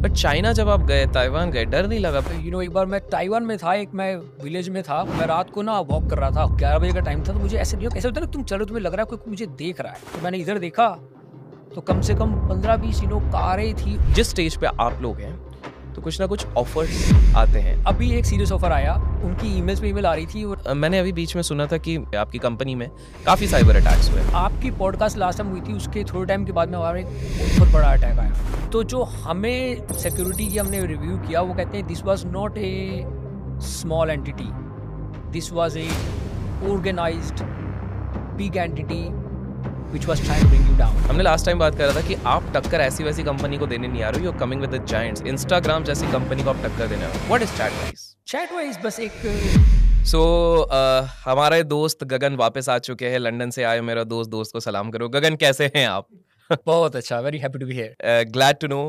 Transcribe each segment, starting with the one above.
But China जब आप गए, ताइवान गए, डर नहीं लगा? एक बार मैं ताइवान में था, मैं विलेज में था, मैं रात को ना वॉक कर रहा था, 11 बजे का टाइम था, तो मुझे ऐसे होता है ना, तुम चलो, तुम्हें लग रहा है कोई मुझे देख रहा है, तो मैंने इधर देखा तो कम से कम 15-20 कारें थी। जिस स्टेज पे आप लोग हैं तो कुछ ना कुछ ऑफर्स आते हैं। अभी एक सीरियस ऑफर आया, उनकी ईमेल्स पे ईमेल आ रही थी। और मैंने अभी बीच में सुना था कि आपकी कंपनी में काफी साइबर अटैक्स हुए। आपकी पॉडकास्ट लास्ट टाइम हुई थी, उसके थोड़े टाइम के बाद में हमारा एक बहुत बड़ा अटैक आया। तो जो हमें सिक्योरिटी की हमने रिव्यू किया, वो कहते हैं this was not a small entity, this was a organised big entity which was trying to bring you down. हमने लास्ट टाइम बात कर रहा था कि आप टक्कर ऐसी वैसी कंपनी को देने नहीं आ रहे हो, you are coming with the giants. Instagram जैसी कंपनी को आप टक्कर देने आ रहे हो। What is chat-wise? चैटवाइज बस एक हमारे दोस्त गगन वापस आ चुके हैं, लंदन से आए मेरा दोस्त को सलाम करो। गगन कैसे हैं आप? बहुत अच्छा, very happy to be here. Glad to know.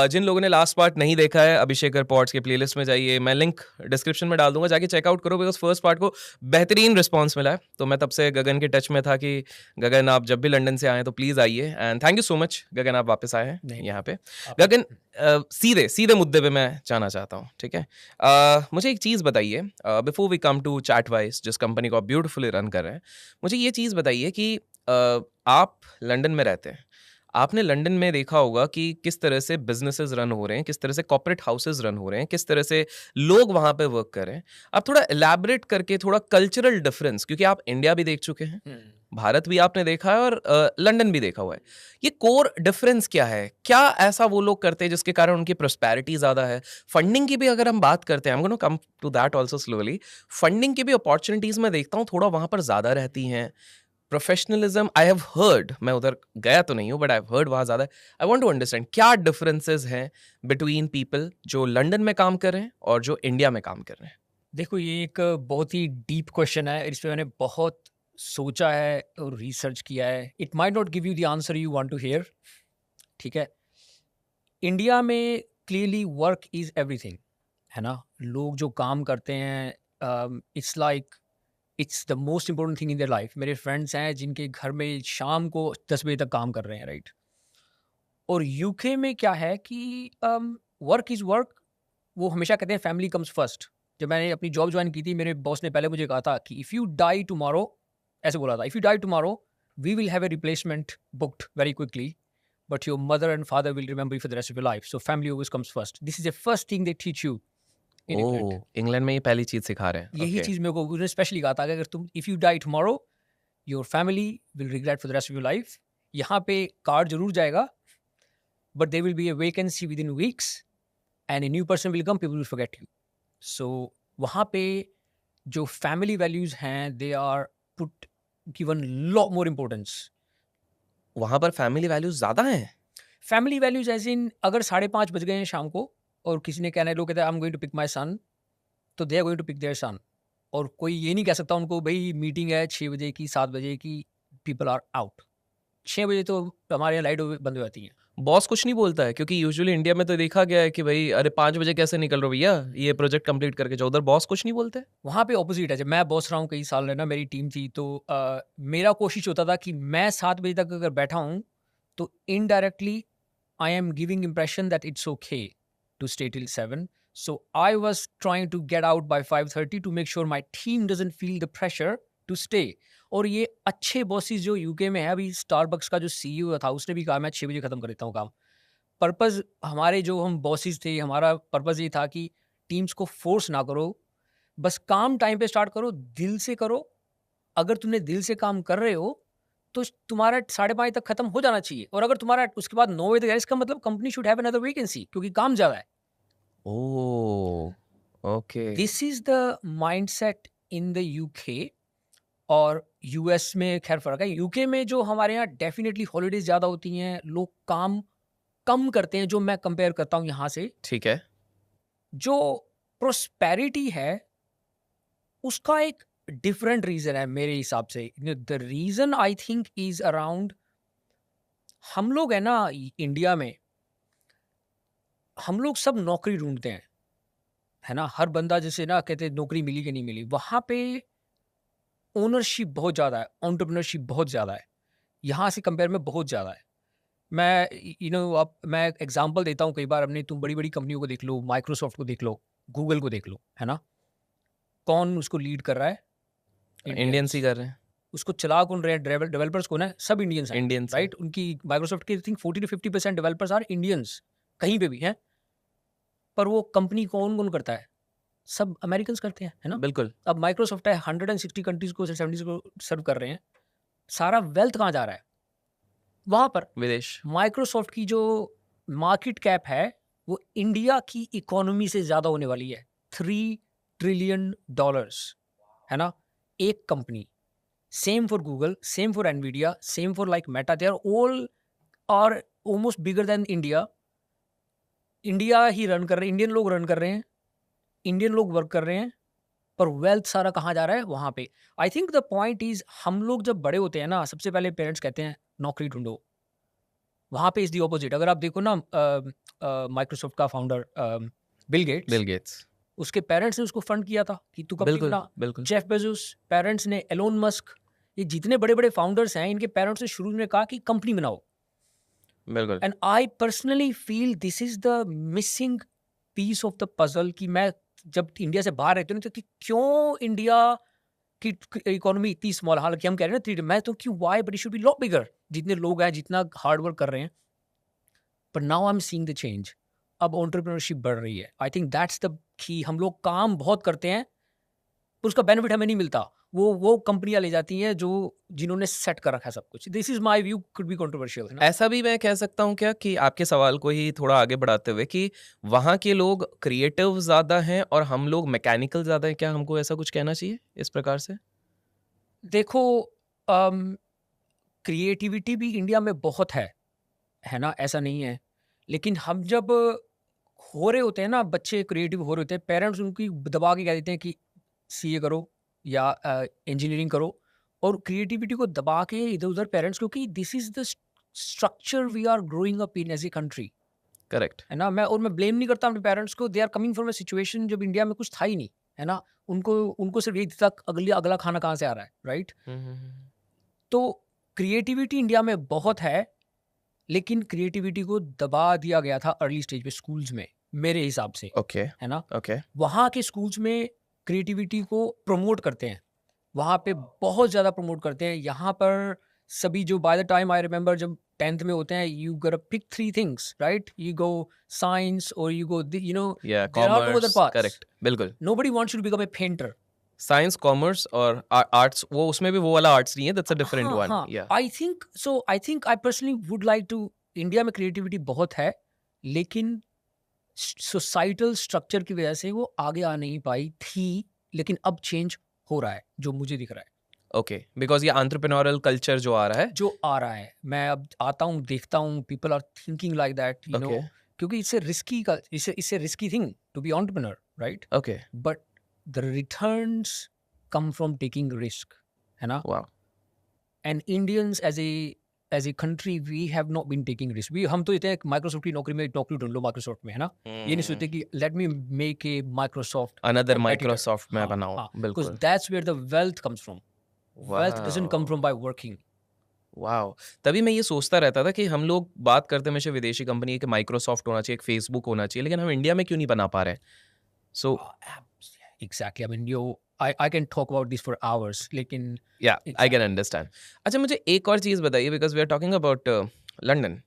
जिन लोगों ने लास्ट पार्ट नहीं देखा है, अभिषेक पॉड्स के प्लेलिस्ट में जाइए, मैं लिंक डिस्क्रिप्शन में डाल दूंगा, जाके चेकआउट करो, बिकॉज फर्स्ट पार्ट को बेहतरीन रिस्पांस मिला है। तो मैं तब से गगन के टच में था कि गगन आप जब भी लंदन से आए तो प्लीज आइए, and thank you so much Gagan, आप वापस आए हैं यहाँ पे। गगन, सीधे मुद्दे पे मैं जाना चाहता हूँ, ठीक है? मुझे एक चीज़ बताइए, before we come to Chatwise, जिस कंपनी को आप ब्यूटिफुली रन कर रहे हैं, मुझे ये चीज़ बताइए कि आप लंदन में रहते हैं, आपने लंदन में देखा होगा कि किस तरह से बिजनेसेस रन हो रहे हैं, किस तरह से कॉर्पोरेट हाउसेस रन हो रहे हैं, किस तरह से लोग वहां पे वर्क कर रहे हैं। आप थोड़ा एलैबोरेट करके, थोड़ा कल्चरल डिफरेंस, क्योंकि आप इंडिया भी देख चुके हैं, भारत भी आपने देखा है और लंदन भी देखा हुआ है, ये कोर डिफरेंस क्या है? क्या ऐसा वो लोग करते हैं जिसके कारण उनकी प्रोस्पेरिटी ज्यादा है? फंडिंग की भी अगर हम बात करते हैं, I am gonna come to that also slowly, funding की भी अपॉर्चुनिटीज मैं देखता हूँ थोड़ा वहां पर ज्यादा रहती हैं। प्रोफेशनलिज्म आई हैव हर्ड, मैं उधर गया तो नहीं हूँ, बट आई हैव हर्ड वहाँ ज़्यादा है। आई वांट टू अंडरस्टैंड क्या डिफरेंसेस हैं बिटवीन पीपल जो लंदन में काम कर रहे हैं और जो इंडिया में काम कर रहे हैं। देखो, ये एक बहुत ही डीप क्वेश्चन है, इस पे मैंने बहुत सोचा है और रिसर्च किया है। It might not give you the answer you want to hear, ठीक है? इंडिया में क्लियरली वर्क इज एवरीथिंग, है ना? लोग जो काम करते हैं, it's like it's the most important thing in their life. मेरे फ्रेंड्स हैं जिनके घर में शाम को 10 बजे तक काम कर रहे हैं, राइट? और यूके में क्या है कि वर्क इज़ वर्क, वो हमेशा कहते हैं फैमिली कम्स फर्स्ट। जब मैंने अपनी जॉब ज्वाइन की थी, मेरे बॉस ने पहले मुझे कहा था कि इफ़ यू डाई टुमारो, ऐसे बोला था, if you die tomorrow we will have a replacement booked very quickly, but your mother and father will remember you for the rest of your life, so family always comes first. This is the first thing they teach you in England. England में ये पहली चीज सिखा रहे हैं। यही चीज़ मेरे को उन्होंने स्पेशली कहा था कि अगर तुम if you die tomorrow your family will regret for the rest of your life. यहाँ पे कार्ड जरूर जाएगा, but there will be a vacancy within weeks and a new person will come, people will forget you. So वहाँ पे जो family values हैं, they are put given lot more importance. वहां पर फैमिली वैल्यूज ज्यादा हैं। Family values as in अगर 5:30 बज गए हैं शाम को और किसी ने कहना है, लोग कहते हैं I'm going to pick my son, तो they are going to pick their son. और कोई ये नहीं कह सकता उनको भाई मीटिंग है 6 बजे की, 7 बजे की, people are out. 6 बजे तो हमारे यहाँ लाइट बंद हो जाती है। बॉस कुछ नहीं बोलता है, क्योंकि यूजुअली इंडिया में तो देखा गया है कि भाई अरे 5 बजे कैसे निकल रहे हो भैया, ये प्रोजेक्ट कंप्लीट करके जाओ। उधर बॉस कुछ नहीं बोलते। वहाँ पे ऑपोजिट है। जब मैं बॉस रहा हूँ कई साल है ना, मेरी टीम थी, तो मेरा कोशिश होता था कि मैं 7 बजे तक अगर बैठा हूँ तो indirectly I am giving impression that it's okay to stay till 7. So I was trying to get out by 5:30 to make sure my team doesn't feel the pressure to stay. और ये अच्छे बॉसेस जो UK में है, अभी Starbucks का जो CEO था उसने भी कहा मैं 6 बजे खत्म कर देता हूँ काम. पर्पज़ हमारे जो हम बॉसेस थे, हमारा पर्पज़ ये था कि टीम्स को फोर्स ना करो, बस काम टाइम पे स्टार्ट करो, दिल से करो. अगर तुमने दिल से काम कर रहे हो तो तुम्हारा 5:30 तक खत्म हो जाना चाहिए. और अगर तुम्हारा उसके बाद 9 बजे तक है, इसका मतलब company should have another vacancy, क्योंकि काम ज़्यादा है. Oh, okay. This is the mindset in the UK. और यूएस में खैर फ़र्क है. यूके में जो हमारे यहाँ डेफिनेटली हॉलीडेज ज़्यादा होती हैं, लोग काम कम करते हैं, जो मैं कंपेयर करता हूँ यहाँ से. ठीक है. जो प्रोस्पेरिटी है उसका एक डिफरेंट रीज़न है मेरे हिसाब से. The reason I think is around, हम लोग है ना इंडिया में, हम लोग सब नौकरी ढूंढते हैं, है ना? हर बंदा जैसे ना कहते हैं नौकरी मिली कि नहीं मिली. वहाँ पे ओनरशिप बहुत ज़्यादा है, एंटरप्रेन्योरशिप बहुत ज़्यादा है, यहाँ से कंपेयर में बहुत ज़्यादा है. मैं अब मैं एग्जांपल देता हूँ कई बार अपने, तुम बड़ी बड़ी कंपनियों को देख लो, माइक्रोसॉफ्ट को देख लो, गूगल को देख लो, है ना, कौन उसको लीड कर रहा है? Indians Indians. ही कर रहे हैं, उसको चला कौन रहे हैं? डेवलपर्स कौन है? सब इंडियंस हैं, इंडियंस हैं। राइट? उनकी माइक्रोसॉफ्ट के think 40 to 50% developers are Indians, कहीं पे भी हैं। पर वो कंपनी कौन कौन करता है? सब अमेरिकन करते हैं, है ना? बिल्कुल। अब माइक्रोसॉफ्ट है 160 कंट्रीज को, 70 को सर्व कर रहे हैं। सारा वेल्थ कहाँ जा रहा है? वहां पर। विदेश। माइक्रोसॉफ्ट की जो मार्केट कैप है वो इंडिया की इकोनॉमी से ज्यादा होने वाली है, $3 ट्रिलियन, है ना, एक company. Same for Google, same for Nvidia, same for like Meta, they are all are almost bigger than India. India ही रन कर रहे हैं, इंडियन लोग रन कर रहे हैं, इंडियन लोग वर्क कर रहे हैं, पर वेल्थ सारा कहाँ जा रहा है? वहां पे। I think the point is, हम लोग जब बड़े होते हैं ना, सबसे पहले पेरेंट्स कहते हैं नौकरी ढूंढो। वहां पे इज दी ऑपोजिट। अगर आप देखो ना, माइक्रोसॉफ्ट का founder Bill Gates, Bill Gates. उसके पेरेंट्स ने उसको फंड किया था कि तू कंपनी बिल्कुल बना। बिल्कुल जेफ बेजोस पेरेंट्स ने, एलोन मस्क, ये जितने बड़े बड़े फाउंडर्स हैं, इनके पेरेंट्स ने शुरू में कहा कि कंपनी बनाओ। बिल्कुल। And I personally feel this is the missing piece of the puzzle, कि मैं जब इंडिया से बाहर रहती हूँ तो कि क्यों इंडिया की इकोनॉमी इतनी स्मॉल, हालांकि हम कह रहे हैं ना 3D, मैं तो क्यों, why, but it should be lot bigger, जितने लोग हैं, जितना हार्ड वर्क कर रहे हैं। पर now I am seeing the change. अब एंटरप्रेन्योरशिप बढ़ रही है। I think that's the key. हम लोग काम बहुत करते हैं पर उसका बेनिफिट हमें नहीं मिलता। वो कंपनियां ले जाती हैं जो, जिन्होंने सेट कर रखा है सब कुछ। This is my view, could be controversial, है ना? ऐसा भी मैं कह सकता हूँ क्या कि आपके सवाल को ही थोड़ा आगे बढ़ाते हुए कि वहाँ के लोग क्रिएटिव ज़्यादा हैं और हम लोग मैकेनिकल ज़्यादा हैं, क्या हमको ऐसा कुछ कहना चाहिए इस प्रकार से? देखो, क्रिएटिविटी भी इंडिया में बहुत है ना, ऐसा नहीं है। लेकिन हम जब हो रहे होते हैं ना, बच्चे क्रिएटिव हो रहे होते हैं, पेरेंट्स उनकी दबा के कह देते हैं कि सीए करो या इंजीनियरिंग करो, और क्रिएटिविटी को दबा के इधर उधर पेरेंट्स, क्योंकि this is the structure we are growing up in as a country, correct. है ना? मैं ब्लेम नहीं करता अपने पेरेंट्स को। They are coming from a situation जब इंडिया में कुछ था ही नहीं, है ना? उनको उनको सिर्फ यही था अगला खाना कहाँ से आ रहा है, राइट? तो क्रिएटिविटी इंडिया में बहुत है, लेकिन क्रिएटिविटी को दबा दिया गया था अर्ली स्टेज पे स्कूल्स में, मेरे हिसाब से, ओके है ना? ओके। वहाँ के स्कूल्स में क्रिएटिविटी को प्रमोट करते हैं, वहाँ पे बहुत ज़्यादा प्रमोट करते हैं। यहाँ पर सभी जो, by the time I remember, जब 10th में होते हैं, you gotta pick 3 things, right? You go science और यू गो, या there are no other commerce, paths. Correct, बिल्कुल। Nobody wants you to become a painter. Science, commerce और arts, वो उसमें भी वो वाला आर्ट्स नहीं है, दैट्स अ डिफरेंट हाँ, वन। हाँ। Yeah I think I personally would like to, India में क्रिएटिविटी बहुत है, लेकिन सोसाइटल स्ट्रक्चर की वजह से वो आगे आ नहीं पाई थी। लेकिन अब चेंज हो रहा है, जो मुझे दिख रहा है, ओके, बिकॉज ये एंटरप्रेन्योरियल कल्चर जो आ रहा है। जो आ रहा है। मैं अब आता हूँ, देखता हूँ, people are thinking like that, you know, okay क्योंकि इससे रिस्की का, इससे risky thing to be entrepreneur, right? Okay. But the returns come from taking risk, है ना? वाह। And Indians as a country, we have not been taking risk. हम तो कहते हैं माइक्रोसॉफ्ट की नौकरी में नौकरी ढूंढ लो माइक्रोसॉफ्ट में, है ना? ये नहीं सोचते कि let me make a Microsoft another competitor. Microsoft में हाँ, बनाओ, हाँ, because बिल्कुल। that's where the wealth comes from. Wealth doesn't come from by working. Wow! तभी मैं ये सोचता रहता था कि हम लोग बात करते हैं हमेशा विदेशी कंपनी कि माइक्रोसॉफ्ट होना चाहिए, एक फेसबुक होना चाहिए, लेकिन हम इंडिया में क्यों नहीं बना पा रहे हैं? सो Exactly. I mean, I can talk about this for hours. लेकिन या आई कैन अंडरस्टैंड। अच्छा, मुझे एक और चीज़ बताइए, because we are talking about London.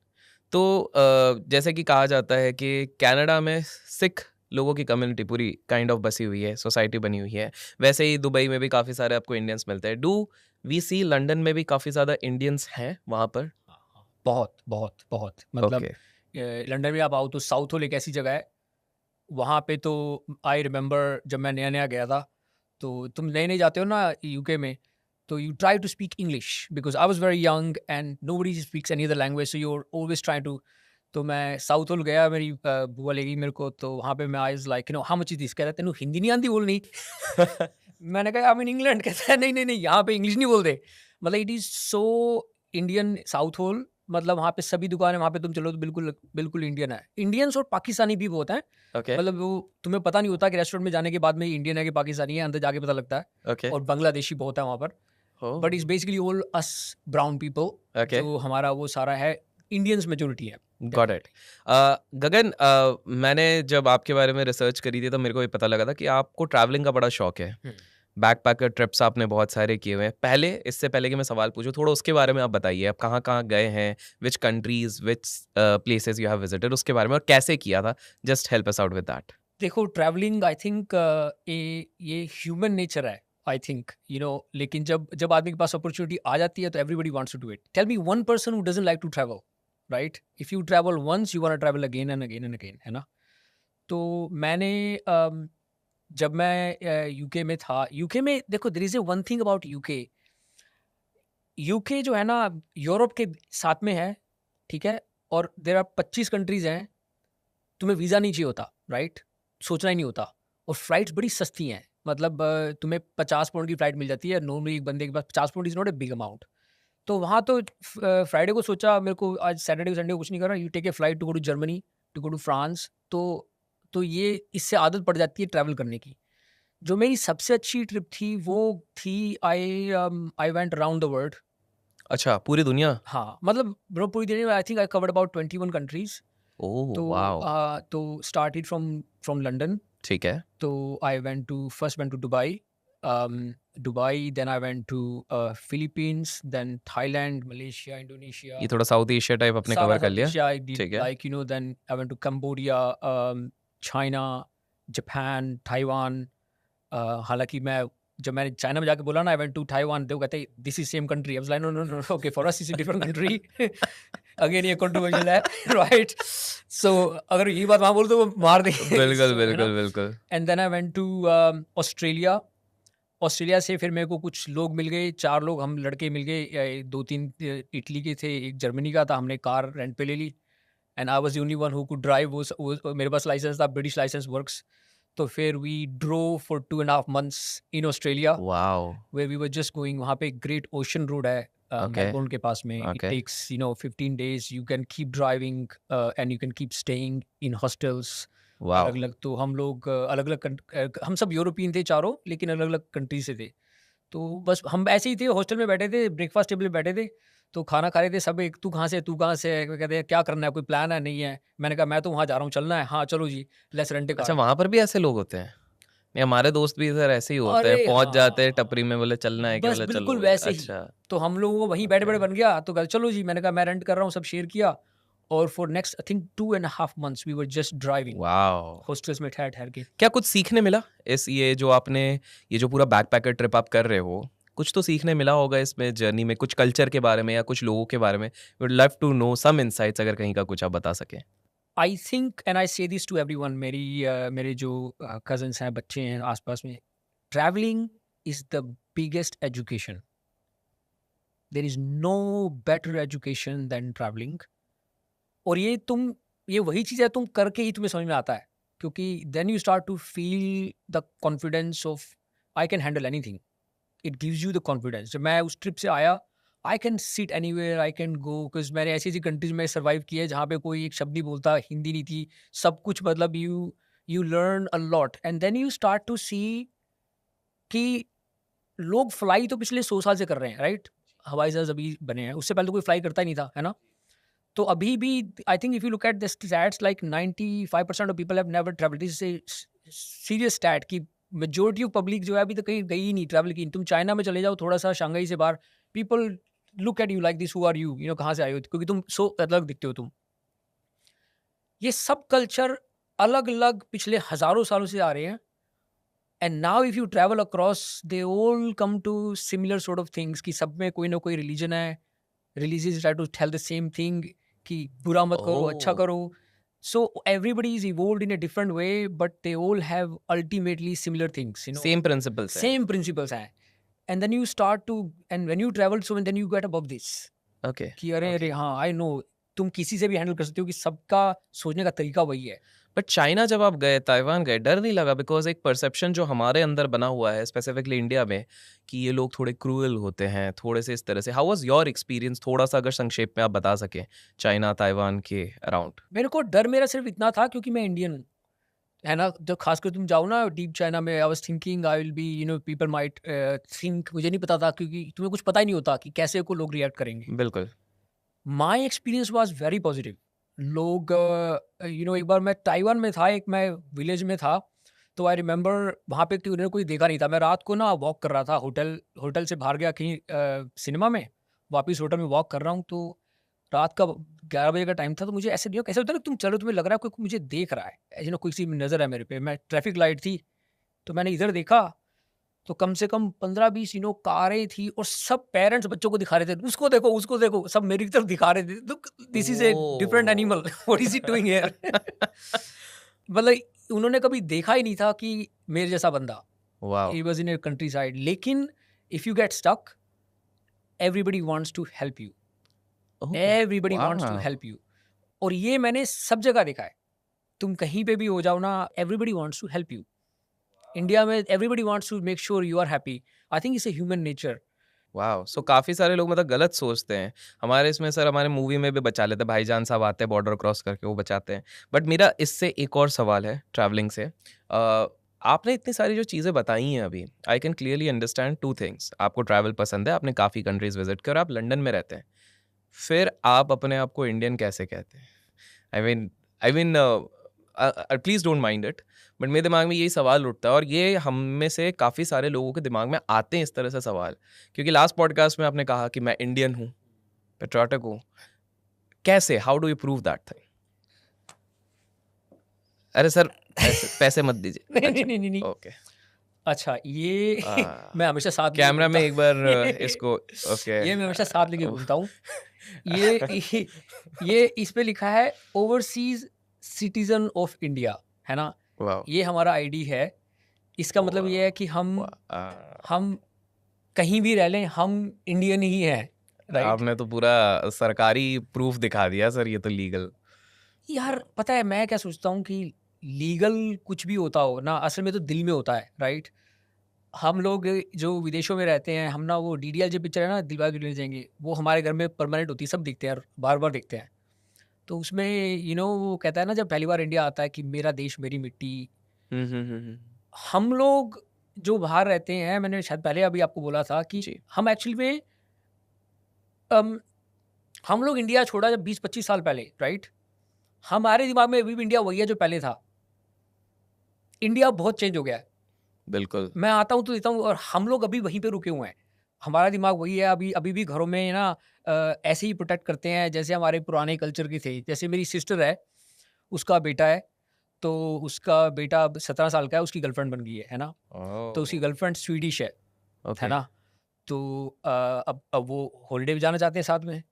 तो जैसे कि कहा जाता है कि कनाडा में सिख लोगों की कम्युनिटी पूरी काइंड ऑफ बसी हुई है, सोसाइटी बनी हुई है। वैसे ही दुबई में भी काफ़ी सारे आपको इंडियंस मिलते हैं। डू वी सी लंदन में भी काफ़ी ज़्यादा इंडियंस हैं वहाँ पर? बहुत बहुत बहुत, मतलब ओके। लंदन में आप आओ तो साउथ हॉल एक ऐसी जगह है, वहाँ पे तो आई रिमेंबर जब मैं नया नया गया था, तो तुम नए नए जाते हो ना यूके में, तो you try to speak English, because I was very young and nobody speaks any other language, so you are always try to. तो मैं साउथ हॉल गया, मेरी बुआ ले गई मेरे को, तो वहाँ पे मैं आई was like, how much is this, कह रहा तेनू हिंदी नहीं आती बोलनी? मैंने कहा आई एम इन इंग्लैंड। कहता है नहीं नहीं नहीं, यहाँ पे इंग्लिश नहीं बोलते। मतलब it is so Indian south hall, मतलब वहाँ पे सभी दुकानें, वहाँ पे तुम चलो तो बिल्कुल बिल्कुल इंडियन है। इंडियंस और पाकिस्तानी भी बहुत हैं, ओके मतलब वो तुम्हें पता नहीं होता कि रेस्टोरेंट में जाने के बाद में इंडियन है कि पाकिस्तानी है, अंदर जाके पता लगता है। ओके। और बांग्लादेशी बहुत है वहाँ पर, but it's basically all us brown people, okay. जो हमारा वो सारा है। इंडियंस मेजोरिटी है। Got it. गगन, मैंने जब आपके बारे में रिसर्च करी थी तो मेरे को ये पता लगा था कि आपको ट्रैवलिंग का बड़ा शौक है। बैकपैकर ट्रिप्स आपने बहुत सारे किए हुए हैं। पहले, इससे पहले कि मैं सवाल पूछूं, थोड़ा उसके बारे में आप बताइए। आप कहाँ कहाँ गए हैं, which countries, which places you have visited, उसके बारे में, और कैसे किया था। Just help us out with that. देखो ट्रैवलिंग आई थिंक ये ह्यूमन नेचर है आई थिंक, यू नो, लेकिन जब जब आदमी के पास अपॉर्चुनिटी आ जाती है तो everybody wants to do it. Tell me one person who doesn't like to travel, right? If you travel once you want to travel again and again and again, है ना? तो मैंने जब मैं यूके में था, यूके में देखो there is a one thing about UK. UK जो है ना यूरोप के साथ में है, ठीक है, और देर आर 25 कंट्रीज हैं। तुम्हें वीज़ा नहीं चाहिए होता, राइट? सोचना ही नहीं होता। और फ्लाइट्स बड़ी सस्ती हैं, मतलब तुम्हें 50 पाउंड की फ़्लाइट मिल जाती है। नॉर्मली एक बंदे के पास 50 pound is not a big amount. तो वहाँ तो फ्राइडे को सोचा मेरे को आज सैटरडे संडे को कुछ नहीं कर रहा, you take a flight to go to Germany, to go to France. तो ये इससे आदत पड़ जाती है ट्रैवल करने की। जो मेरी सबसे अच्छी ट्रिप थी वो थी I went around the world. अच्छा, पूरी दुनिया? हाँ, मतलब ब्रो पूरी दुनिया में I think I covered about 21 countries. Oh तो वाओ। तो स्टार्टेड फ्रॉम लंदन। ठीक है। तो I first went to Dubai, Dubai, then I went to Philippines, then Thailand, Malaysia, Indonesia, ये थोड़ा साउथ एशिया टाइप आपने सारा कवर कर साउथ लिया। एशिया आई डिड, ठीक है। Like you know, then I went to Cambodia, China, Japan, Taiwan. हालांकि जब मैंने चाइना में जाके बोला ना आई वेंट टू ताइवान, तो कहते this is same country. I was like no no no, okay for us is different country. Again ये कंट्रोवर्शियल है, राइट? सो अगर ये बात वहाँ बोल तो वो मार देंगे। बिल्कुल So, है ना? बिल्कुल बिल्कुल। And then I went to Australia. Australia से फिर मेरे को कुछ लोग मिल गए, 4 लोग हम लड़के मिल गए, 2-3 इटली के थे, एक जर्मनी का था। हमने कार रेंट पे ले ली and I was the only one who could drive. वो मेरे पास लाइसेंस था, ब्रिटिश लाइसेंस वर्क्स। तो फिर we drove for 2.5 months in Australia, wow. Where we were just going. वहाँ पे एक ग्रेट ओशन रोड है ओके मेलबोर्न के पास में। It okay. Takes 15 days, you can keep driving and you can keep staying in hostels wow. अलग अलग। तो हम लोग अलग अलग, हम सब यूरोपियन थे चारों, लेकिन अलग अलग कंट्री से थे। तो बस हम ऐसे ही थे, हॉस्टल में बैठे थे, ब्रेकफास्ट टेबल पे बैठे थे, तो खाना खा रहे थे सब। एक तू कहाँ से, तू कहाँ से? कहते हैं क्या करना है, कोई प्लान है? नहीं है। मैंने कहा मैं तो वहाँ जा रहा हूँ, चलना है? हाँ चलो जी, लेट्स रेंट ए अच्छा, कार। वहां पर भी ऐसे लोग होते हैं? नहीं, हमारे दोस्त भी इधर ऐसे ही होते हैं, अरे पहुंच जाते हैं हाँ, टपरी में, बोले चलना है क्या, बस बोले चलो बिल्कुल भाई। वैसे ही। अच्छा। तो हम लोगों को वहीं बैठे ओके। बैठे बन गया, तो कहा चलो जी। मैंने कहा मैं रेंट कर रहा हूँ, सब शेयर किया। और for next I think 2.5 months we were just driving wow. Hostels में ठहर ठहर के। क्या कुछ सीखने मिला इस, ये जो आपने, ये जो पूरा बैकपैकर ट्रिप आप कर रहे हो, कुछ तो सीखने मिला होगा इसमें जर्नी में, कुछ कल्चर के बारे में या कुछ लोगों के बारे में? Would love to know some insights, अगर कहीं का कुछ आप बता सकें। आई थिंक एंड आई से दिस टू एवरीवन, मेरे जो कजन्स हैं, बच्चे हैं आसपास में, travelling is the biggest education. There is no better education than travelling. और ये वही चीज़ है, तुम करके ही तुम्हें समझ में आता है, क्योंकि then you start to feel the confidence of I can handle anything. It gives you the confidence. जब मैं उस ट्रिप से आया, I can sit anywhere, I can go, because मैंने ऐसी ऐसी कंट्रीज में सर्वाइव की है जहाँ पे कोई एक शब्द नहीं बोलता, हिंदी नहीं थी, सब कुछ, मतलब you learn a lot and then you start to see कि लोग फ्लाई तो पिछले 100 साल से कर रहे हैं, राइट? हवाई जहाज अभी बने हैं, उससे पहले तो कोई फ्लाई करता ही नहीं था, है ना? तो अभी भी I think if you look at the stats, like 95% of people have never travelled. This is serious stat कि मेजोरिटी ऑफ पब्लिक जो है अभी तक कहीं गई ही नहीं, ट्रैवल की। तुम चाइना में चले जाओ थोड़ा सा, शंघाई से बाहर, people look at you like this, who are you, you know, कहाँ से आए हो, क्योंकि तुम सो अलग दिखते हो तुम। ये सब कल्चर अलग अलग पिछले हजारों सालों से आ रहे हैं। And now if you travel across, they all come to similar sort of things कि सब में कोई ना कोई रिलीजन है। Religious try to tell the same thing कि बुरा मत करो, अच्छा ओह। करो। So everybody is evolved in a different way, but they all have ultimately similar things, you know. Same principles है। Same principles हैं. And then you start to, and when you travel, so then you get above this. Okay. कि अरे अरे हाँ, I know, तुम किसी से भी हैंडल कर सकते हो, कि सबका सोचने का तरीका वही है। बट चाइना जब आप गए, ताइवान गए, डर नहीं लगा? बिकॉज एक परसेप्शन जो हमारे अंदर बना हुआ है, स्पेसिफिकली इंडिया में, कि ये लोग थोड़े क्रूअल होते हैं, थोड़े से इस तरह से। हाउ वाज योर एक्सपीरियंस, थोड़ा सा अगर संक्षेप में आप बता सकें चाइना ताइवान के अराउंड। मेरे को डर मेरा सिर्फ इतना था क्योंकि मैं इंडियन हूँ, है ना? जब खासकर तुम जाओ ना डीप चाइना में, I was thinking I will be, you know, people might think, मुझे नहीं पता था, क्योंकि तुम्हें कुछ पता ही नहीं होता कि कैसे को लोग रिएक्ट करेंगे। बिल्कुल। My experience was very positive. लोग एक बार मैं ताइवान में था, एक मैं विलेज में था, तो आई रिमेंबर वहाँ पे उन्होंने कोई देखा नहीं था. मैं रात को ना वॉक कर रहा था, होटल से बाहर गया कहीं सिनेमा में, वापस होटल में वॉक कर रहा हूँ, तो रात का 11 बजे का टाइम था. तो मुझे ऐसे नहीं, कैसे होता है ना, तुम चलो तुम्हें लग रहा है कोई मुझे देख रहा है, ऐसे ना कोई सी नज़र है मेरे पे. मैं ट्रैफिक लाइट थी तो मैंने इधर देखा, तो कम से कम 15-20 कारें थी और सब पेरेंट्स बच्चों को दिखा रहे थे, उसको देखो उसको देखो, सब मेरी तरफ दिखा रहे थे. Look, this is a different animal, what is he doing here. मतलब उन्होंने कभी देखा ही नहीं था कि मेरे जैसा बंदा. Wow. He was in a country side. लेकिन if you get stuck, everybody wants to help you, everybody wants to help you. और ये मैंने सब जगह देखा है. तुम कहीं पे भी हो जाओ ना, everybody wants to help you. India में everybody wants to make sure you are happy. I think it's a human nature. Wow. So काफी सारे लोग मतलब गलत सोचते हैं. हमारे इसमें सर, हमारे मूवी में भी बचा लेते हैं, भाईजान साहब आते हैं बॉर्डर क्रॉस करके, वो बचाते हैं. बट मेरा इससे एक और सवाल है ट्रैवलिंग से. आपने इतनी सारी जो चीज़ें बताई हैं अभी, आई can clearly understand two things. आपको ट्रैवल पसंद है, आपने काफ़ी कंट्रीज विजिट किया और आप लंदन में रहते हैं. फिर आप अपने आप को इंडियन कैसे कहते हैं? I mean please don't mind it, but मेरे दिमाग में यही सवाल उठता है, और ये हम में से काफ़ी सारे लोगों के दिमाग में आते हैं इस तरह से सवाल. क्योंकि लास्ट पॉडकास्ट में आपने कहा कि मैं इंडियन हूँ, पेट्रियोटिक हूँ. कैसे, how do you prove that thing? अरे सर, पैसे मत दीजिए. नहीं. ओके. अच्छा, ये मैं हमेशा साथ लेके कैमरा में घूमता एक बार इसको. ओके. ये मैं हमेशा साथ लेके घूमता हूँ. ये इस पे लिखा है ओवरसीज सिटीजन ऑफ इंडिया, है ना. वाओ. ये हमारा आईडी है. इसका मतलब ये है कि हम कहीं भी रह लें, हम इंडियन ही हैं, राइट. आपने तो पूरा सरकारी प्रूफ दिखा दिया सर, ये तो लीगल. यार पता है मैं क्या सोचता हूँ कि लीगल कुछ भी होता हो ना, असल में तो दिल में होता है, राइट. हम लोग जो विदेशों में रहते हैं, हम ना वो डीडीएल जो पिक्चर है ना, दिलवाले दुल्हनिया ले जाएंगे, वो हमारे घर में परमानेंट होती है, सब देखते हैं और बार बार देखते हैं. तो उसमें वो कहता है ना, जब पहली बार इंडिया आता है कि मेरा देश मेरी मिट्टी. हम्म. हम लोग जो बाहर रहते हैं, मैंने शायद पहले अभी आपको बोला था कि जी. हम एक्चुअली में हम लोग इंडिया छोड़ा जब 20-25 साल पहले, राइट. हमारे दिमाग में अभी भी इंडिया वही है जो पहले था. इंडिया बहुत चेंज हो गया है. बिल्कुल. मैं आता हूँ तो देता हूँ, और हम लोग अभी वहीं पे रुके हुए हैं. हमारा दिमाग वही है, अभी भी घरों में ना ऐसे ही प्रोटेक्ट करते हैं जैसे हमारे पुराने कल्चर की थे. जैसे मेरी सिस्टर है, उसका बेटा है, तो उसका बेटा अब 17 साल का है, उसकी गर्लफ्रेंड बन गई है ना. तो उसकी गर्लफ्रेंड स्वीडिश है ओके. ना. तो अब वो हॉलीडे पे जाना चाहते हैं साथ में.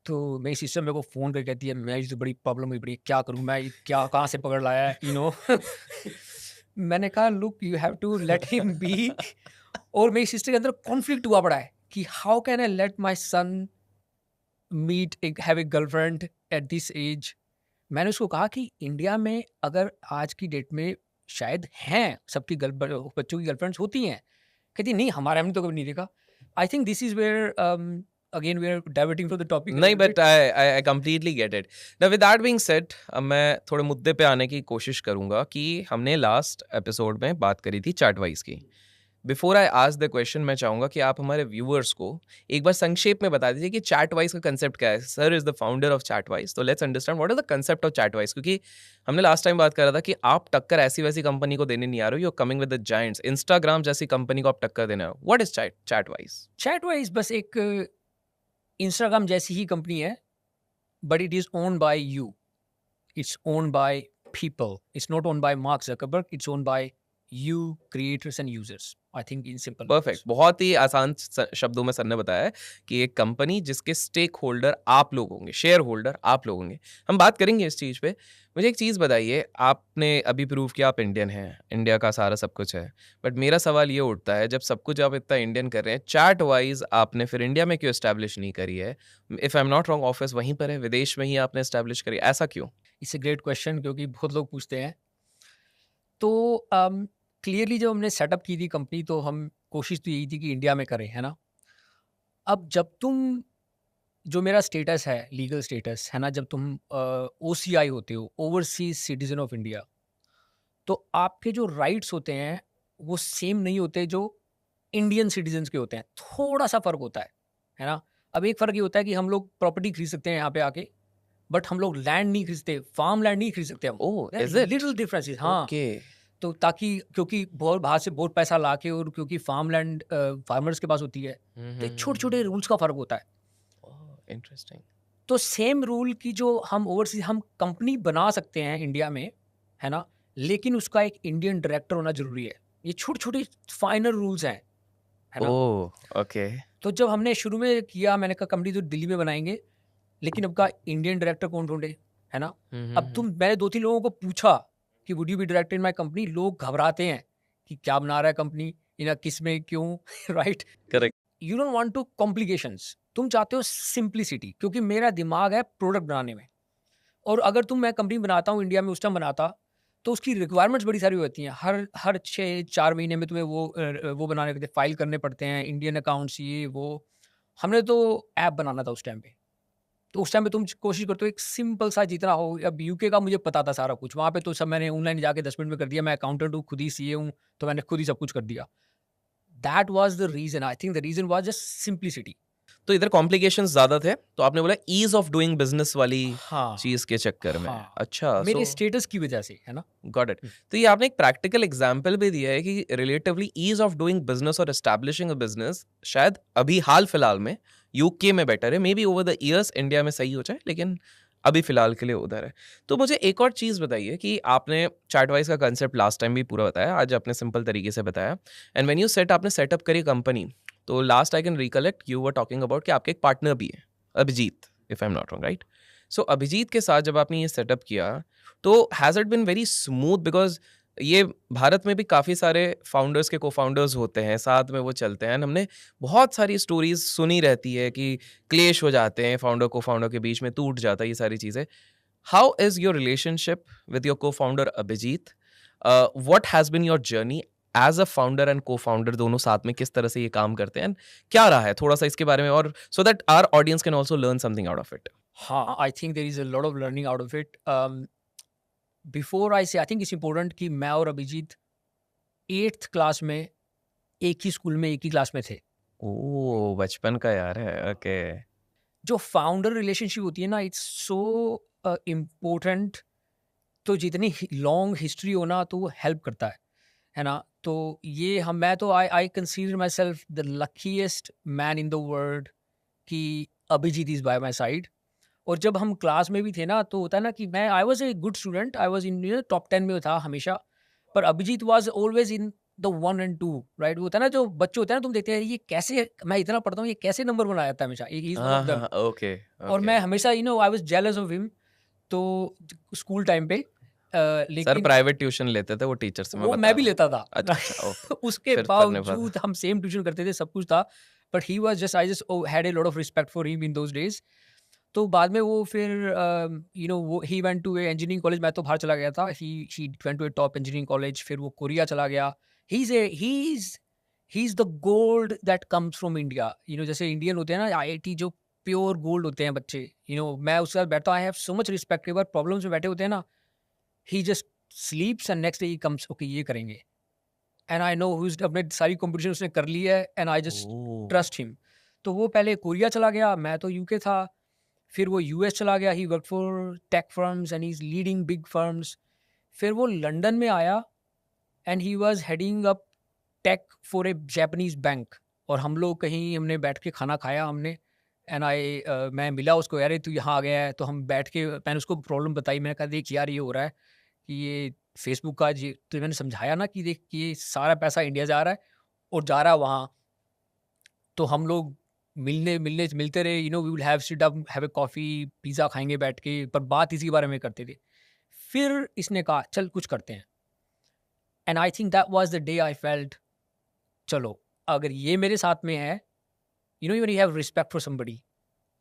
तो मेरी सिस्टर मेरे को फ़ोन करके कहती है, मैं तो बड़ी प्रॉब्लम हुई पड़ी, क्या करूँ मैं, ये क्या कहाँ से पकड़ लाया है, मैंने कहा look, you have to let him be. और मेरी सिस्टर के अंदर कॉन्फ्लिक्ट हुआ पड़ा है कि how can I let my son meet have a girlfriend at this age. मैंने उसको कहा कि इंडिया में अगर आज की डेट में शायद हैं, सबकी बच्चों की गर्लफ्रेंड्स होती हैं. कहती नहीं, हमारे हमने तो कभी नहीं देखा. I think this is where again we are diverting from the topic. नहीं, but I completely get it. Now with that being said, अब मैं थोड़े मुद्दे पे आने की कोशिश करूंगा कि हमने लास्ट एपिसोड में बात करी थी चैटवाइज की. Before I ask the question, मैं चाहूंगा कि आप हमारे व्यूअर्स को एक बार संक्षेप में बता दीजिए कि चैटवाइज का कंसेप्ट क्या है. Sir is the founder of Chatwise, तो let's understand what is the concept of Chatwise. क्योंकि हमने लास्ट टाइम बात करा था कि आप टक्कर ऐसी वैसी कंपनी को देने नहीं आ रहे हो, you are coming with the giants. Instagram जैसी कंपनी को आप टक्कर देने हो. What is chat-wise? चैटवाइज बस एक इंस्टाग्राम जैसी ही कंपनी है, but it is owned by you. It's owned by people. It's not owned by Mark Zuckerberg. It's owned by you, creators and users. I think in simple words. Perfect. बहुत ही आसान शब्दों में sir ने बताया है कि एक कंपनी जिसके स्टेक होल्डर आप लोग होंगे, शेयर होल्डर आप लोग होंगे. हम बात करेंगे इस चीज़ पे. मुझे एक चीज़ बताइए, आपने अभी प्रूव किया आप इंडियन हैं, इंडिया का सारा सब कुछ है, बट मेरा सवाल ये उठता है, जब सब कुछ आप इतना इंडियन कर रहे हैं, चैट वाइज आपने फिर इंडिया में क्यों एस्टैब्लिश नहीं करी है? If I am not wrong, office वहीं पर है, विदेश में ही आपने एस्टैब्लिश करी, ऐसा क्यों? इट्स ए ग्रेट क्वेश्चन, क्योंकि बहुत लोग पूछते हैं. तो क्लियरली जब हमने सेटअप की थी कंपनी, तो हम कोशिश तो यही थी कि इंडिया में करें, है ना. अब जब तुम, जो मेरा स्टेटस है, लीगल स्टेटस है ना, जब तुम OCI होते हो, ओवरसीज सिटीजन ऑफ इंडिया, तो आपके जो राइट्स होते हैं वो सेम नहीं होते जो इंडियन सिटीजन्स के होते हैं. थोड़ा सा फ़र्क होता है ना. अब एक फ़र्क ये होता है कि हम लोग प्रॉपर्टी खरीद सकते हैं यहाँ पे आके, बट हम लोग लैंड नहीं खरीदते, फार्म लैंड नहीं खरीद सकते हम। ओह, इज इट? लिटिल डिफरेंसेस, हाँ। ओके। तो ताकि क्योंकि बहुत बाहर से बहुत पैसा लाके, और क्योंकि फार्म लैंड फार्मर्स के पास होती है, तो एक छोटे-छोटे रूल्स का फ़र्क होता है। इंटरेस्टिंग। तो सेम रूल की जो हम ओवरसीज हम कंपनी बना सकते हैं इंडिया में, है ना? लेकिन उसका एक इंडियन डायरेक्टर होना ज़रूरी है। ये छोटे-छोटे फाइनल रूल्स हैं, है ना? ओह, ओके। तो जब हमने शुरू में किया, मैंने कहा कंपनी तो दिल्ली में बनाएँगे, लेकिन अब का इंडियन डायरेक्टर कौन ढूँढे, है ना? अब मैंने 2-3 लोगों को पूछा कि would you be director in my company? लोग घबराते हैं कि क्या बना रहा है कंपनी, किस में, क्यों? Right? Correct. You don't want to complications, तुम चाहते हो सिंप्लिसिटी, क्योंकि मेरा दिमाग है प्रोडक्ट बनाने में। और अगर मैं कंपनी बनाता हूँ इंडिया में, उस टाइम बनाता, तो उसकी रिक्वायरमेंट्स बड़ी सारी होती हैं। हर 6-4 महीने में तुम्हें वो बनाने के फाइल करने पड़ते हैं, इंडियन अकाउंट्स, ये वो। हमने तो ऐप बनाना था उस टाइम पे। तो उस टाइम पे तुम कोशिश करते हो एक सिंपल सा जितना हो। अब यूके का मुझे पता था सारा कुछ, वहाँ पे तो सब मैंने ऑनलाइन जाके 10 मिनट में कर दिया। मैं अकाउंटेंट हूँ, खुद ही सीए हूँ, तो मैंने खुद ही सब कुछ कर दिया। That was the reason, I think the reason was just simplicity. तो इधर कॉम्प्लिकेशंस ज़्यादा थे, तो आपने बोला ईज़ ऑफ डूइंग बिज़नेस वाली हाँ, चीज़ के चक्कर में। हाँ। अच्छा, मेरे सो स्टेटस की वजह से, है ना? Got it. तो ये आपने एक प्रैक्टिकल एग्जांपल भी दिया है कि relatively ease of doing business और एस्टैब्लिशिंग अ बिज़नेस शायद अभी हाल-फिलहाल में यूके में बेटर है। Maybe over the years India में सही हो जाए, लेकिन अभी फिलहाल के लिए उधर है। तो मुझे एक और चीज़ बताइए कि आपने चार्टवाइज का कांसेप्ट लास्ट टाइम भी पूरा बताया, आज आपने सिंपल तरीके से बताया। एंड व्हेन यू सेड आपने सेटअप करी कंपनी, तो last I can recollect you were talking about कि आपके एक पार्टनर भी है, Abhijit, if I am not wrong, right? So Abhijit के साथ जब आपने ये सेटअप किया, तो has it been very smooth? Because ये भारत में भी काफ़ी सारे फाउंडर्स के को-फाउंडर्स होते हैं, साथ में वो चलते हैं। एंड हमने बहुत सारी स्टोरीज़ सुनी रहती है कि क्लेश हो जाते हैं, फाउंडर को-फाउंडर के बीच में टूट जाता है, ये सारी चीज़ें। How is your relationship with your co-founder Abhijit? What has been your journey as a founder and co-founder, दोनों साथ में किस तरह से ये काम करते हैं? एंड क्या रहा है थोड़ा-सा इसके बारे में, और so that our audience can also learn something out of it? हाँ, I think there is a lot of learning out of it. Before I say, I think it's important कि मैं और अभिजीत 8th क्लास में एक ही school में, एक ही class में थे। ओह! बचपन का यार है, ओके। जो फाउंडर रिलेशनशिप होती है ना, इट्स सो इम्पोर्टेंट। तो जितनी लॉन्ग हिस्ट्री हो ना, तो वो हेल्प करता है ना? तो ये मैं तो I consider myself the luckiest man in the world कि Abhijit is by my side. और जब हम क्लास में भी थे ना, तो होता है ना कि मैं I was a good student, I was in top 10 में था हमेशा, पर Abhijit was always in the 1 and 2, right? वो होता है ना, जो बच्चे होते हैं ना, तुम देखते हैं ये कैसे, मैं इतना पढ़ता हूँ, ये कैसे नंबर बना जाता है हमेशा, ही इज वन हाँ, ऑफ हाँ, देम। ओके, और ओके। मैं हमेशा I was jealous of him. तो स्कूल टाइम पे सर लेकिन प्राइवेट ट्यूशन लेते थे वो टीचर से, मैं वो बता मैं भी रहा हूँ। लेता था। अच्छा, अच्छा, ओके। उसके फिर फर्क नहीं बावजूद पड़ता। हम सेम ट्यूशन करते थे, सब कुछ था, but he was just, I just had a lot of respect for him in those days. तो बाद में वो फिर वो he went to a engineering college, मैं तो बाहर चला गया था। He went to a top engineering college, फिर वो कोरिया चला गया। He is the gold that comes from India. जैसे इंडियन होते हैं ना आईआईटी, जो प्योर गोल्ड होते हैं बच्चे। मैं उसके साथ बैठता हूँ, I have so much respect. कई बार प्रॉब्लम्स में बैठे होते हैं ना, he just sleeps and next day he comes, okay ये करेंगे। एंड आई नो अपने सारी कॉम्पिटिशन उसने कर ली है, and I just oh! Trust him. तो वो पहले कोरिया चला गया, मैं तो यूके था। फिर वो यूएस चला गया, he work for tech firms and he is leading big firms. फिर वो लंदन में आया and he was heading up tech for a Japanese bank. और हम लोग कहीं हमने बैठ के खाना खाया हमने, एंड मैं मिला उसको, अरे तू यहाँ आ गया है। तो हम बैठ के, मैंने उसको प्रॉब्लम बताई, मैंने कहा देख यार, ये हो रहा है कि ये फेसबुक का तो मैंने समझाया ना कि देख कि ये सारा पैसा इंडिया जा रहा है और जा रहा है वहाँ। तो हम लोग मिलते रहे, we will have sit up, have a coffee, pizza खाएंगे बैठ के, पर बात इसी के बारे में करते थे। फिर इसने कहा चल कुछ करते हैं, and I think that was the day I felt, चलो अगर ये मेरे साथ में है, you have respect for somebody,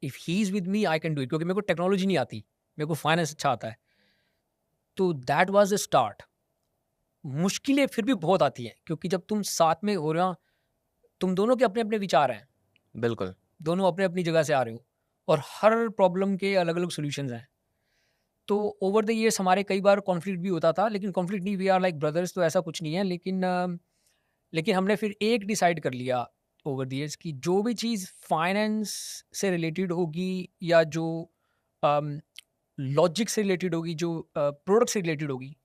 if he is with me I can do it. क्योंकि मेरे को टेक्नोलॉजी नहीं आती, मेरे को फाइनेंस अच्छा आता है। तो दैट वाज द स्टार्ट। मुश्किलें फिर भी बहुत आती हैं, क्योंकि जब तुम साथ में हो रहे हो, तुम दोनों के अपने अपने विचार हैं, बिल्कुल। दोनों अपने अपनी जगह से आ रहे हो, और हर प्रॉब्लम के अलग अलग सोल्यूशंस हैं। तो ओवर द ईयर्स हमारे कई बार कॉन्फ्लिक्ट भी होता था, लेकिन कॉन्फ्लिक्ट नहीं, वी आर लाइक ब्रदर्स, तो ऐसा कुछ नहीं है। लेकिन हमने फिर एक डिसाइड कर लिया, ओवर द इयर्स कि जो भी चीज़ फाइनेंस से रिलेटेड होगी या जो लॉजिक से रिलेटेड होगी, जो प्रोडक्ट से रिलेटेड होगी,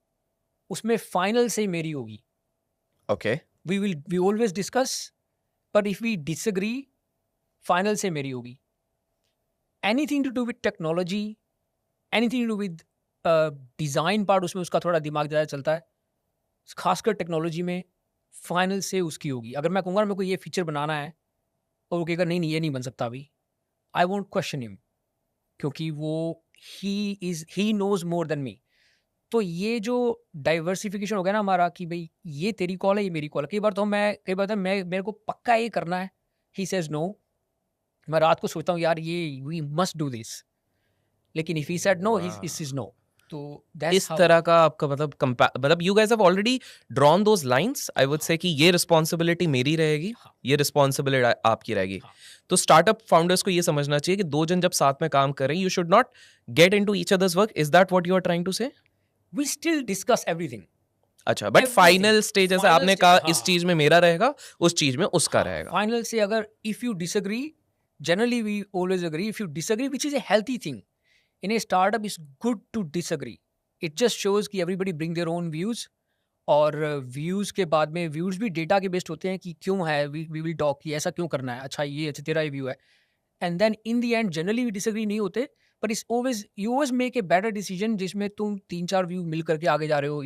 उसमें फाइनल से मेरी होगी. ओके. वी ऑलवेज डिस्कस, पर इफ वी डिसएग्री, फाइनल से मेरी होगी. Anything to do with technology, anything to do with design part, उसमें उसका थोड़ा दिमाग ज़्यादा चलता है. खासकर टेक्नोलॉजी में फाइनल से उसकी होगी. अगर मैं कहूँगा मेरे को ये फीचर बनाना है और वो कहेगा नहीं नहीं ये नहीं बन सकता अभी, आई वोंट क्वेश्चन हिम, क्योंकि वो he knows more than me. तो ये जो डाइवर्सिफिकेशन हो गया ना हमारा कि भाई ये तेरी कॉल है, ये मेरी कॉल है. कई बार तो मैं मेरे को पक्का ये करना है, ही सेज नो. मैं रात को सोचता हूँ यार ये वी मस्ट डू दिस, लेकिन इफ ही सेड नो, इस इज नो. तो इस तरह का आपका मतलब you guys have already drawn those lines. I would say कि ये रिस्पॉन्सिबिलिटी मेरी रहेगी, ये रिस्पॉन्सिबिलिटी आपकी रहेगी. तो स्टार्टअप फाउंडर्स को ये समझना चाहिए कि दो जन जब साथ में काम कर रहे हैं, you should not get into each others work. Is that what you are trying to say? We still discuss everything. अच्छा, बट फाइनल स्टेज जैसे आपने कहा इस चीज में मेरा रहेगा, उस चीज में उसका रहेगा. फाइनल से अगर if you disagree, generally we always agree. If you disagree, which is a healthy thing in a startup, is good to disagree. It just shows कि everybody bring their own views, और views के बाद में views भी data के based होते हैं कि क्यों है, वी विल टॉक कि ऐसा क्यों करना है, अच्छा ये अच्छा तेरा ये व्यू है. And then in the end generally we disagree नहीं होते, पर it's always you always make a better decision जिसमें तुम 3-4 व्यू मिल करके आगे जा रहे हो.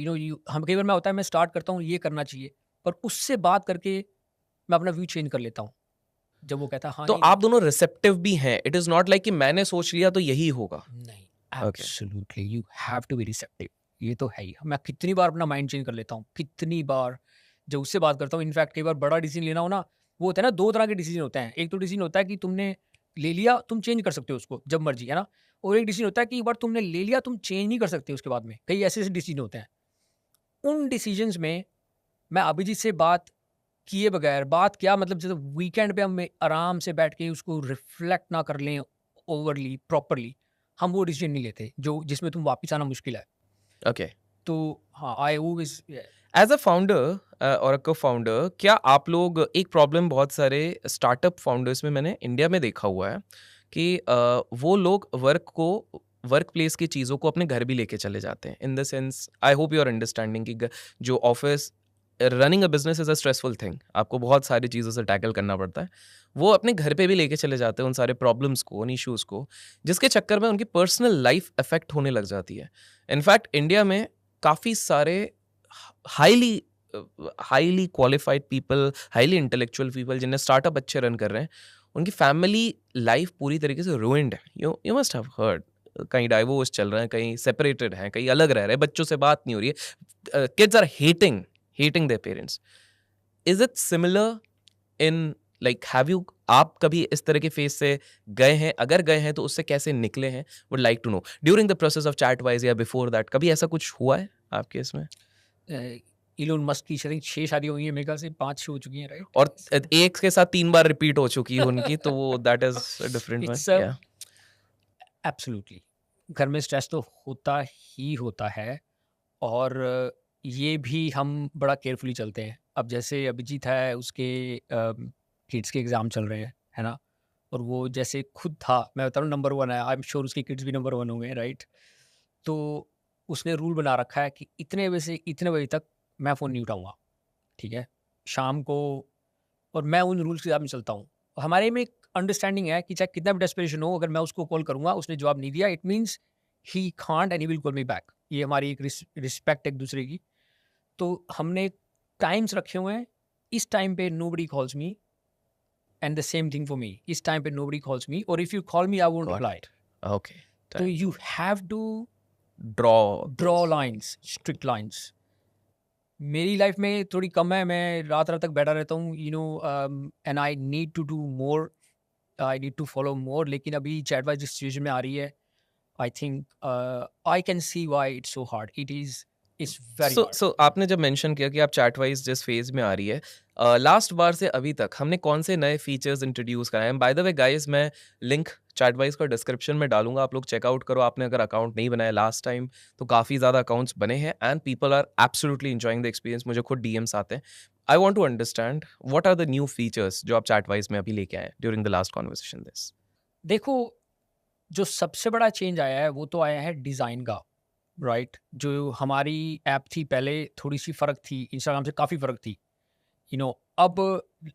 हम कई बार मैं होता है मैं स्टार्ट करता हूँ ये करना चाहिए, पर उससे बात करके मैं अपना व्यू चेंज कर लेता हूँ जब वो कहता है हाँ. तो आप दोनों रिसेप्टिव भी हैं. इट इज नॉट लाइक कि मैंने सोच लिया तो यही होगा. नहीं, absolutely you have to be receptive. ये तो है ही. मैं कितनी बार अपना माइंड चेंज कर लेता हूँ, कितनी बार जब उससे बात करता हूँ. इनफैक्ट कई बार बड़ा डिसीजन लेना हो ना, वो होता है ना, 2 तरह के डिसीजन होते हैं. एक तो डिसीजन होता है कि तुमने ले लिया, तुम चेंज कर सकते हो उसको जब मर्जी, है ना. और एक डिसीजन होता है कि एक बार तुमने ले लिया, तुम चेंज नहीं कर सकते उसके बाद में. कई ऐसे डिसीजन होते हैं. उन डिसीजंस में मैं अभिजीत से बात किए बगैर, बात क्या मतलब जैसे वीकेंड पे हम आराम से बैठ के उसको रिफ्लेक्ट ना कर लें ओवरली प्रॉपरली, हम वो डिसीजन नहीं लेते जो जिसमें तुम वापस आना मुश्किल है. ओके. तो हाँ, I always as a founder और अ को फाउंडर, क्या आप लोग, एक प्रॉब्लम बहुत सारे स्टार्टअप फाउंडर्स में मैंने इंडिया में देखा हुआ है कि वो लोग वर्क प्लेस की चीज़ों को अपने घर भी लेके चले जाते हैं. In the sense, I hope you are understanding कि जो office running a business is a stressful thing, आपको बहुत सारी चीज़ों से टैकल करना पड़ता है. वो अपने घर पे भी लेके चले जाते हैं उन सारे प्रॉब्लम्स को, उन इश्यूज़ को, जिसके चक्कर में उनकी पर्सनल लाइफ अफेक्ट होने लग जाती है. इनफैक्ट इंडिया में काफ़ी सारे highly qualified people, highly intellectual people जिन्हें स्टार्टअप अच्छे रन कर रहे हैं, उनकी फैमिली लाइफ पूरी तरीके से ruined है. यू मस्ट हैव हर्ड, कहीं डाइवोर्स चल रहे हैं, कहीं सेपरेटेड हैं, कहीं अलग रह रहे हैं, बच्चों से बात नहीं हो रही है, kids are hating their parents. Is it similar in like, have you, आप कभी इस तरह के फेज से गए हैं? अगर गए हैं तो उससे कैसे निकले हैं? Would like to know during the process of ChatWise या बिफोर दैट, कभी ऐसा कुछ हुआ है आपके इसमें? इलोन मस्क की शायद 6 शादी हुई है, मेरे ख्याल से 5 हो चुकी हैं, राइट. और एक के साथ 3 बार रिपीट हो चुकी है उनकी, तो वो that is different. It's absolutely. घर में स्ट्रेस तो होता ही होता है, और ये भी हम बड़ा केयरफुली चलते हैं. अब जैसे अभिजीत है, उसके किड्स के एग्ज़ाम चल रहे हैं, है ना. और वो जैसे खुद था, मैं बता रहा हूँ नंबर 1 है, आई एम श्योर उसके किड्स भी नंबर 1 होंगे, राइट. तो उसने रूल बना रखा है कि इतने बजे से इतने बजे तक मैं फ़ोन नहीं उठाऊँगा, ठीक है, शाम को. और मैं उन रूल्स के हिसाब में चलता हूँ. हमारे में एक अंडरस्टैंडिंग है कि चाहे कितना भी डेस्परेशन हो, अगर मैं उसको कॉल करूँगा, उसने जवाब नहीं दिया, it means he can't and he will call me back. ये हमारी एक रिस्पेक्ट एक दूसरे की. तो हमने टाइम्स रखे हुए हैं. इस टाइम पे nobody calls me, and the same thing for me. इस टाइम पे नोबडी कॉल्स मी, और if you call me I won't reply. Okay. तो you have to draw lines, strict lines. मेरी लाइफ में थोड़ी कम है, मैं रात तक बैठा रहता हूँ, and I need to do more, I need to follow more. लेकिन अभी चैटवाइज जिस सिचुएशन में आ रही है, I think I can see why it's so hard. It's very hard. So आपने जब मेंशन किया कि आप चैटवाइज जिस फेज में आ रही है, लास्ट बार से अभी तक हमने कौन से नए फीचर्स इंट्रोड्यूस कराए हैं? बाय द वे गाइस, मैं लिंक चैटवाइज का डिस्क्रिप्शन में डालूंगा, आप लोग चेकआउट करो. आपने अगर अकाउंट नहीं बनाया लास्ट टाइम, तो काफ़ी ज़्यादा अकाउंट्स बने हैं and people are absolutely enjoying the experience. मुझे खुद डीएम्स आते हैं. I want to understand what are the new features जो आप चैटवाइज में अभी लेके आए during the last conversation this. देखो, जो सबसे बड़ा चेंज आया है वो तो आया है डिज़ाइन का, राइट? जो हमारी ऐप थी पहले, थोड़ी सी फ़र्क थी, इंस्टाग्राम से काफ़ी फ़र्क थी, अब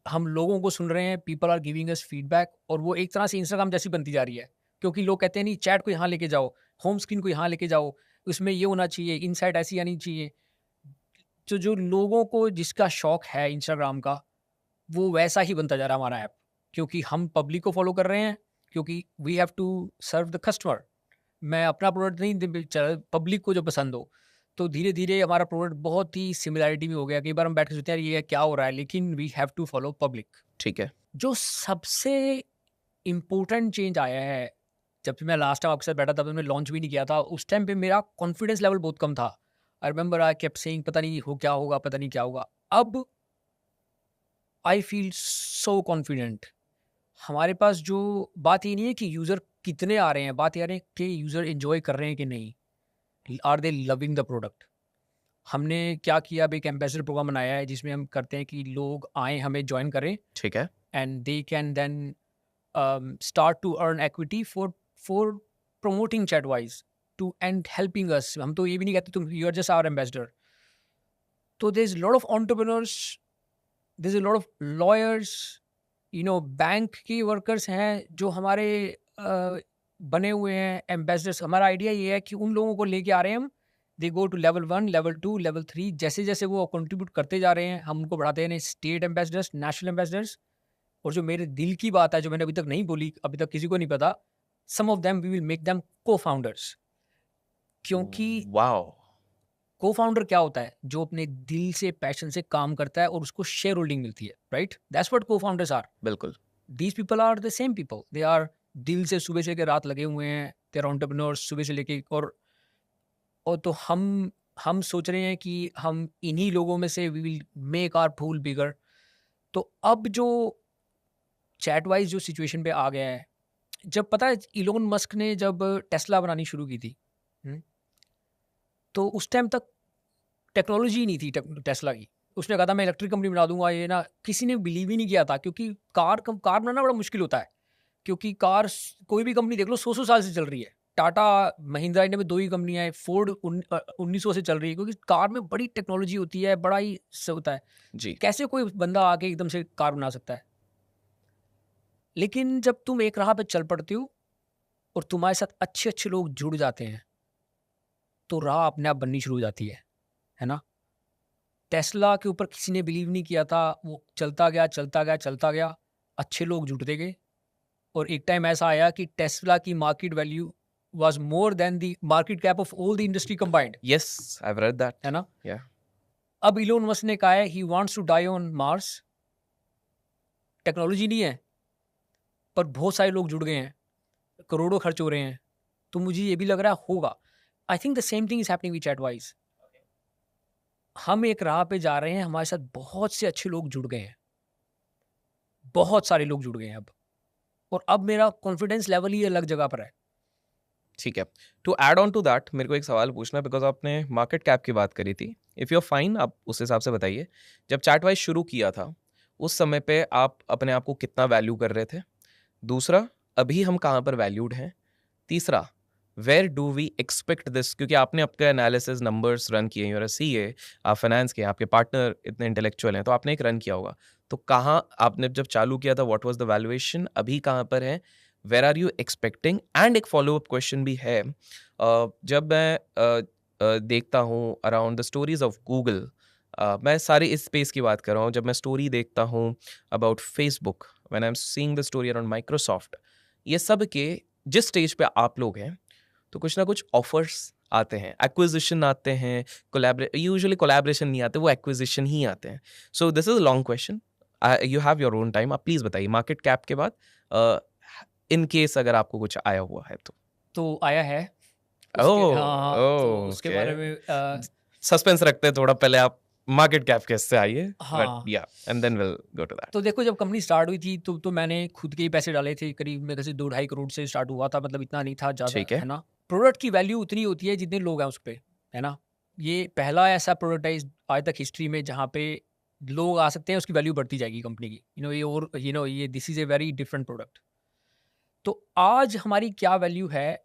हम लोगों को सुन रहे हैं, people are giving us feedback, और वो एक तरह से इंस्टाग्राम जैसी बनती जा रही है, क्योंकि लोग कहते हैं नहीं, चैट को यहाँ लेके जाओ, होम स्क्रीन को यहाँ लेके जाओ, उसमें ये होना चाहिए, इनसाइट ऐसी आनी चाहिए। तो जो लोगों को जिसका शौक है इंस्टाग्राम का, वो वैसा ही बनता जा रहा है हमारा ऐप, क्योंकि हम पब्लिक को फॉलो कर रहे हैं, क्योंकि we have to serve the customer. मैं अपना प्रोडक्ट नहीं, पब्लिक को जो पसंद हो, तो धीरे धीरे हमारा प्रोडक्ट बहुत ही सिमिलैरिटी में हो गया। कई बार हम बैठ के सोचते हैं ये क्या हो रहा है, लेकिन we have to follow public. ठीक है. जो सबसे इम्पोर्टेंट चेंज आया है, जब भी मैं लास्ट टाइम आपके साथ बैठा था, तब मैं लॉन्च भी नहीं किया था, उस टाइम पे मेरा कॉन्फिडेंस लेवल बहुत कम था। I remember I kept saying पता नहीं हो क्या होगा, पता नहीं क्या होगा। अब आई फील सो कॉन्फिडेंट। हमारे पास जो बात ये नहीं है कि यूज़र कितने आ रहे हैं, बात ये आ रही है कि यूज़र एंजॉय कर रहे हैं कि नहीं, are they loving the product. हमने क्या किया, अब एक एम्बेसडर प्रोग्राम बनाया है जिसमें हम करते हैं कि लोग आएँ, हमें ज्वाइन करें, ठीक है. And they can then start to earn equity for promoting Chatwise to and helping us. हम तो ये भी नहीं कहते तुम you are just our ambassador. तो there's a lot of entrepreneurs, there's a lot of lawyers, bank की workers हैं जो हमारे बने हुए हैं एम्बेसडर्स। हमारा आइडिया ये है कि उन लोगों को लेके आ रहे हैं हम, they go to level 1, level 2, level 3, जैसे जैसे वो कंट्रीब्यूट करते जा रहे हैं, हम उनको बढ़ाते हैं स्टेट एम्बेसडर्स, नेशनल एम्बेसडर्स। और जो मेरे दिल की बात है, जो मैंने अभी तक नहीं बोली, अभी तक किसी को नहीं पता, some of them we will make them co-founders. क्योंकि वाओ. को-फाउंडर क्या होता है? जो अपने दिल से, पैशन से काम करता है और उसको शेयर होल्डिंग मिलती है, right? That's what co-founders are. बिल्कुल. These people are the same people, they are दिल से सुबह से लेकर रात लगे हुए हैं, दे आर एंटरप्रेन्योर्स सुबह से लेके। और तो हम सोच रहे हैं कि हम इन्हीं लोगों में से we will make our pool bigger. तो अब जो चैटवाइज जो सिचुएशन पे आ गया है, जब पता है इलोन मस्क ने जब टेस्ला बनानी शुरू की थी, तो उस टाइम तक टेक्नोलॉजी नहीं थी टेस्ला की। उसने कहा था मैं इलेक्ट्रिक कंपनी बना दूंगा, ये ना, किसी ने बिलीव ही नहीं किया था, क्योंकि कार बनाना बड़ा मुश्किल होता है, क्योंकि कार कोई भी कंपनी देख लो 100 साल से चल रही है। टाटा महिंद्रा इंडिया में 2 ही कंपनियां हैं, फोर्ड 1900 से चल रही है, क्योंकि कार में बड़ी टेक्नोलॉजी होती है, बड़ा ही से होता है। जी. कैसे कोई बंदा आके एकदम से कार बना सकता है? लेकिन जब तुम एक राह पे चल पड़ते हो और तुम्हारे साथ अच्छे अच्छे लोग जुड़ जाते हैं, तो राह अपने आप बननी शुरू हो जाती है ना? टेस्ला के ऊपर किसी ने बिलीव नहीं किया था, वो चलता गया, चलता गया, चलता गया, अच्छे लोग जुड़ते गए, और एक टाइम ऐसा आया कि टेस्ला की market value was more than the market cap of all the industry combined, Yes, I've read that. है ना? Yeah. अब इलोन मस्क ने कहा है he wants to die on Mars. Technology नहीं है, पर बहुत सारे लोग जुड़ गए हैं, करोड़ों खर्च हो रहे हैं, तो मुझे ये भी लग रहा होगा। I think the same thing is happening with chat-wise. हम एक राह पे जा रहे हैं, हमारे साथ बहुत से अच्छे लोग जुड़ गए हैं, बहुत सारे लोग जुड़ गए हैं अब, और अब मेरा कॉन्फिडेंस लेवल ही अलग जगह पर है। ठीक है. To add on to that, मेरे को एक सवाल पूछना है, बिकॉज आपने मार्केट कैप की बात करी थी. इफ़ यू आर फाइन, आप उस हिसाब से बताइए. जब चैटवाइज शुरू किया था, उस समय पे आप अपने आप को कितना वैल्यू कर रहे थे? दूसरा, अभी हम कहाँ पर वैल्यूड हैं? तीसरा, where do we expect this? क्योंकि आपने आपके एनालिसिस नंबर्स रन किए, यूर सीए, आप फाइनेंस के, आपके पार्टनर इतने इंटेलेक्चुअल हैं, तो आपने एक रन किया होगा. तो कहाँ आपने जब चालू किया था, व्हाट वाज द वैल्यूएशन, अभी कहाँ पर है, where are you expecting? And एक फॉलोअप क्वेश्चन भी है. जब मैं देखता हूँ around the stories of Google, मैं सारे इस स्पेस की बात कर रहा हूँ, जब मैं स्टोरी देखता हूँ about Facebook, when I am seeing the story around Microsoft, ये सब के जिस स्टेज पे आप लोग हैं, तो कुछ ना कुछ ऑफर्स आते हैं, एक्विजिशन आते हैं, यूजुअली कोलैबोरेशन नहीं आते, वो एक्विजिशन ही आते हैं. सो this is a long question, you have your own time, आप प्लीज बताइए मार्केट कैप के बाद, इन केस अगर आपको कुछ आया हुआ है तो आया है तो उसके बारे में सस्पेंस रखते हैं थोड़ा, पहले आप मार्केट कैप कैसे आइए, हाँ। या and then will go to that. तो देखो, जब कंपनी स्टार्ट हुई थी तो मैंने खुद के ही पैसे डाले थे, करीब मेरे से 2-2.5 करोड़ से स्टार्ट हुआ था, मतलब इतना नहीं था ज़्यादा, ठीक है. है ना? प्रोडक्ट की वैल्यू उतनी होती है जितने लोग हैं उस पे, है ना? ये पहला ऐसा प्रोडक्ट है आज तक हिस्ट्री में जहाँ पे लोग आ सकते हैं, उसकी वैल्यू बढ़ती जाएगी कंपनी की, ये, और ये this is a very different product. तो आज हमारी क्या वैल्यू है,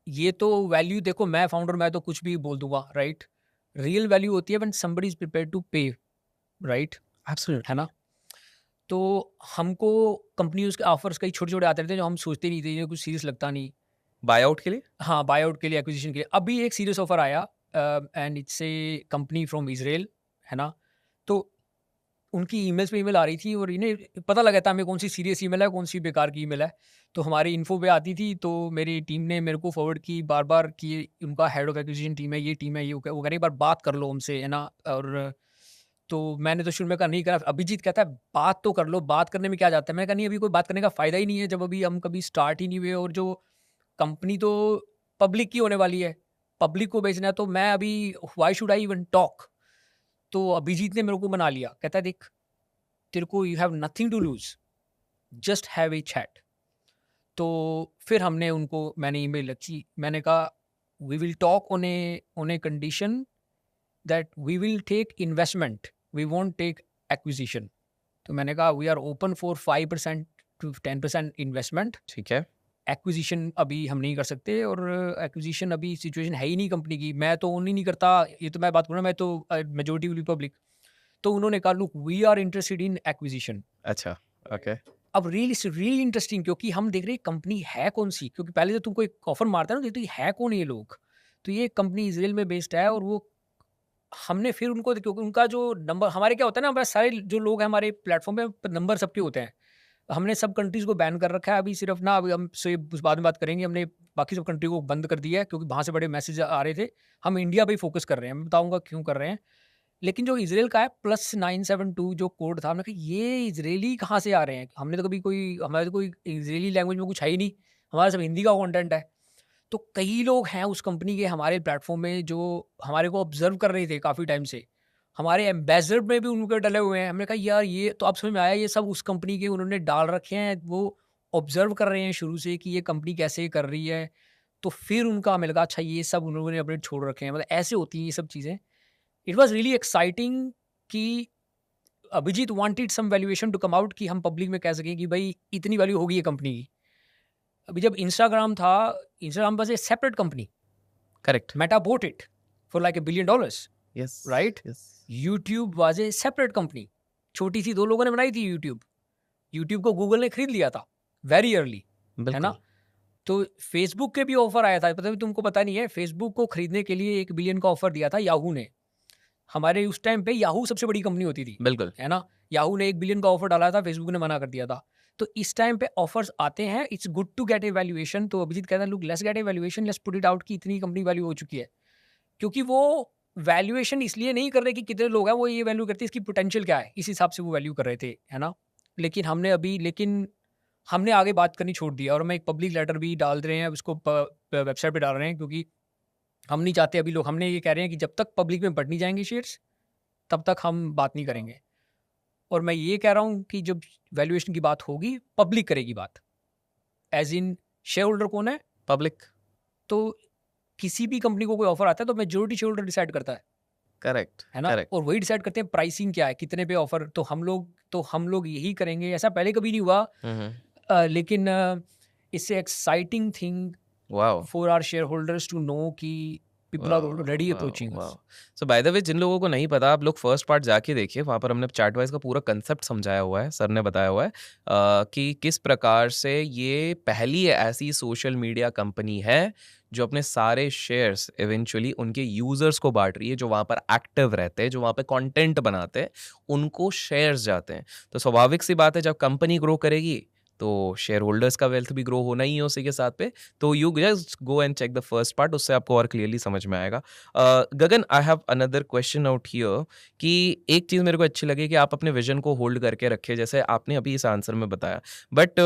ये तो वैल्यू देखो, मैं फाउंडर, मैं तो कुछ भी बोल दूंगा, राइट? रियल वैल्यू होती है when somebody is prepare to pay, right? है ना? तो हमको कंपनीज के ऑफर्स कई छोटे छोटे आते रहते हैं जो हम सोचते नहीं थे, ये कुछ सीरियस लगता नहीं। बाय आउट के लिए? हाँ, बाय आउट के लिए, एक्विजिशन के लिए। अभी एक सीरियस ऑफर आया, and it's a company from Israel, है ना? तो उनकी ईमेल्स पे ईमेल आ रही थी और इन्हें पता लगा था हमें कौन सी सीरियस ईमेल है, कौन सी बेकार की ईमेल है। तो हमारी इन्फो पे आती थी, तो मेरी टीम ने मेरे को फॉरवर्ड की बार बार कि उनका हेड ऑफ एक्विजिशन टीम है, ये टीम है, ये वो कह रहे एक बार बात कर लो हमसे, है ना? और तो मैंने तो शुरू में कहा नहीं करा। अभिजीत कहता है बात तो कर लो, बात करने में क्या जाता है? मैंने कहा नहीं, अभी कोई बात करने का फ़ायदा ही नहीं है जब अभी हम कभी स्टार्ट ही नहीं हुए, और जो कंपनी तो पब्लिक की होने वाली है, पब्लिक को बेचना है, तो मैं अभी why should I even talk? तो अभिजीत ने मेरे को मना लिया, कहता है देख, तेरे को you have nothing to lose, just have a chat. तो फिर मैंने ईमेल लिखी, मैंने कहा we will talk on a condition that we will take investment, we won't take acquisition. तो मैंने कहा we are open for 5% to 10% investment, ठीक है। एक्विजिशन अभी हम नहीं कर सकते, और एक्विजिशन अभी सिचुएशन है ही नहीं कंपनी की, मैं तो ओन ही नहीं करता, ये तो मैं बात करूँ, मैं तो मेजोरिटी विल पब्लिक। तो उन्होंने कहा look we are interested in acquisition. अच्छा, ओके। अब रियली इंटरेस्टिंग, क्योंकि हम देख रहे हैं कंपनी है कौन सी, क्योंकि पहले तो तुमको एक ऑफर मारता है ना, देखते है कौन ये लोग। तो ये कंपनी इसराइल में बेस्ड है, और वो हमने फिर उनको, क्योंकि उनका जो नंबर, हमारे क्या होता है ना, हमारे सारे जो लोग हैं हमारे प्लेटफॉर्म पे नंबर सबके होते हैं। हमने सब कंट्रीज को बैन कर रखा है अभी, सिर्फ ना, अभी हम से उस बाद में बात करेंगे, हमने बाकी सब कंट्री को बंद कर दिया है क्योंकि वहाँ से बड़े मैसेज आ रहे थे। हम इंडिया पे ही फोकस कर रहे हैं, मैं बताऊंगा क्यों कर रहे हैं। लेकिन जो इसराइल का है +972 जो कोड था, हमने कहा ये इजरायली कहाँ से आ रहे हैं? हमने तो कभी हमारे तो कोई इजरायली लैंग्वेज में कुछ है ही नहीं, हमारा सब हिंदी का कंटेंट है। तो कई लोग हैं उस कंपनी के हमारे प्लेटफॉर्म में जो हमारे को ऑब्जर्व कर रहे थे काफ़ी टाइम से, हमारे एम्बेसडर में भी उनके डले हुए हैं। हमने कहा यार ये तो अब समझ में आया, ये सब उस कंपनी के उन्होंने डाल रखे हैं, वो ऑब्जर्व कर रहे हैं शुरू से कि ये कंपनी कैसे कर रही है। तो फिर उनका हमें लगा अच्छा ये सब उन्होंने अपने छोड़ रखे हैं, मतलब ऐसे होती हैं ये सब चीज़ें। इट वॉज रियली एक्साइटिंग कि Abhijit wanted some valuation to come out, कि हम पब्लिक में कह सकें कि भाई इतनी वैल्यू होगी ये कंपनी की। अभी जब इंस्टाग्राम था, Instagram was a separate company, correct. Meta bought it for like $1 billion, yes, right? Yes. YouTube was a separate company, छोटी सी 2 लोगों ने बनाई थी यूट्यूब। यूट्यूब को गूगल ने खरीद लिया था वेरी अर्ली, है ना? बिल्कुल। तो फेसबुक के भी ऑफर आया था, पता भी तुमको पता नहीं है, फेसबुक को खरीदने के लिए 1 बिलियन का ऑफर दिया था याहू ने। हमारे उस टाइम पे याहू सबसे बड़ी कंपनी होती थी, बिल्कुल। है ना? याहू ने 1 बिलियन का ऑफर डाला था, फेसबुक ने मना कर दिया था। तो इस टाइम पे ऑफर्स आते हैं, it's good to get a valuation. तो अभिजीत कहता है look let's get a valuation, let's put it out कि इतनी कंपनी वैल्यू हो चुकी है। क्योंकि वो वैल्यूएशन इसलिए नहीं कर रहे कि कितने लोग हैं, वो ये वैल्यू करते हैं इसकी पोटेंशियल क्या है, इस हिसाब से वो वैल्यू कर रहे थे, है ना? लेकिन हमने आगे बात करनी छोड़ दी, और हम एक पब्लिक लेटर भी डाल रहे हैं, उसको वेबसाइट पे डाल रहे हैं, क्योंकि हम नहीं चाहते अभी लोग, हमने ये कह रहे हैं कि जब तक पब्लिक में बढ़ नहीं जाएंगे शेयर्स, तब तक हम बात नहीं करेंगे। और मैं ये कह रहा हूँ कि जब वैल्यूएशन की बात होगी, पब्लिक करेगी बात, एज इन शेयर होल्डर कौन है? पब्लिक। तो किसी भी कंपनी को कोई ऑफर आता है तो मेजोरिटी शेयर होल्डर डिसाइड करता करेक्ट, है ना? करेक्ट। और वही डिसाइड करते हैं प्राइसिंग क्या है, कितने पे ऑफर। तो हम लोग यही करेंगे, ऐसा पहले कभी नहीं हुआ। लेकिन इससे exciting thing wow. For our share holders to know कि people are already approaching us. So by the way, जिन लोगों को नहीं पता, आप लोग फर्स्ट पार्ट जाके देखिए, वहाँ पर हमने चार्टवाइज का पूरा कंसेप्ट समझाया हुआ है, सर ने बताया हुआ है कि किस प्रकार से ये पहली ऐसी सोशल मीडिया कंपनी है जो अपने सारे शेयर्स इवेंचुअली उनके यूजर्स को बांट रही है, जो वहाँ पर एक्टिव रहते हैं, जो वहाँ पे कंटेंट बनाते हैं, उनको शेयर्स जाते हैं। तो स्वाभाविक सी बात है, जब कंपनी ग्रो करेगी तो शेयर होल्डर्स का वेल्थ भी ग्रो होना ही है उसी के साथ पे। तो you just go and check the first part, उससे आपको और क्लियरली समझ में आएगा। Gagan, I have another question out here कि एक चीज़ मेरे को अच्छी लगी कि आप अपने विजन को होल्ड करके रखे, जैसे आपने अभी इस आंसर में बताया। बट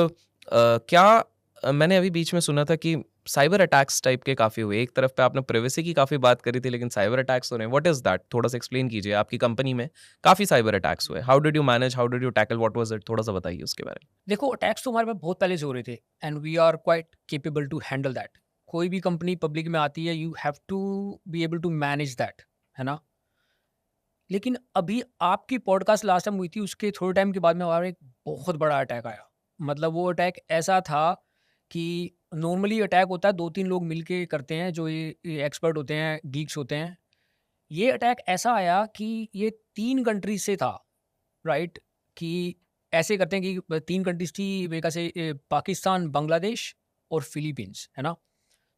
मैंने अभी बीच में सुना था कि साइबर अटैक्स टाइप के काफ़ी हुए। एक तरफ पे आपने प्राइवेसी की काफ़ी बात करी थी, लेकिन साइबर अटैक्स हो रहे हैं। What is that? थोड़ा सा एक्सप्लेन कीजिए। आपकी कंपनी में काफ़ी साइबर अटैक्स हुए, how did you manage, how did you tackle, what was it? थोड़ा सा बताइए उसके बारे में। देखो अटैक्स तो हमारे पास बहुत पहले से हो रहे थे, and we are quite capable to handle that. कोई भी कंपनी पब्लिक में आती है, you have to be able to manage that, है ना? लेकिन अभी आपकी पॉडकास्ट लास्ट टाइम हुई थी, उसके थोड़े टाइम के बाद में हमारा एक बहुत बड़ा अटैक आया। मतलब वो अटैक ऐसा था कि नॉर्मली अटैक होता है 2-3 लोग मिलके करते हैं, जो ये एक्सपर्ट होते हैं, गीक्स होते हैं। ये अटैक ऐसा आया कि ये 3 कंट्रीज से था, राइट? कि ऐसे करते हैं कि 3 कंट्रीज थी मेरे ख्याल से, पाकिस्तान, बांग्लादेश और फिलीपींस, है ना?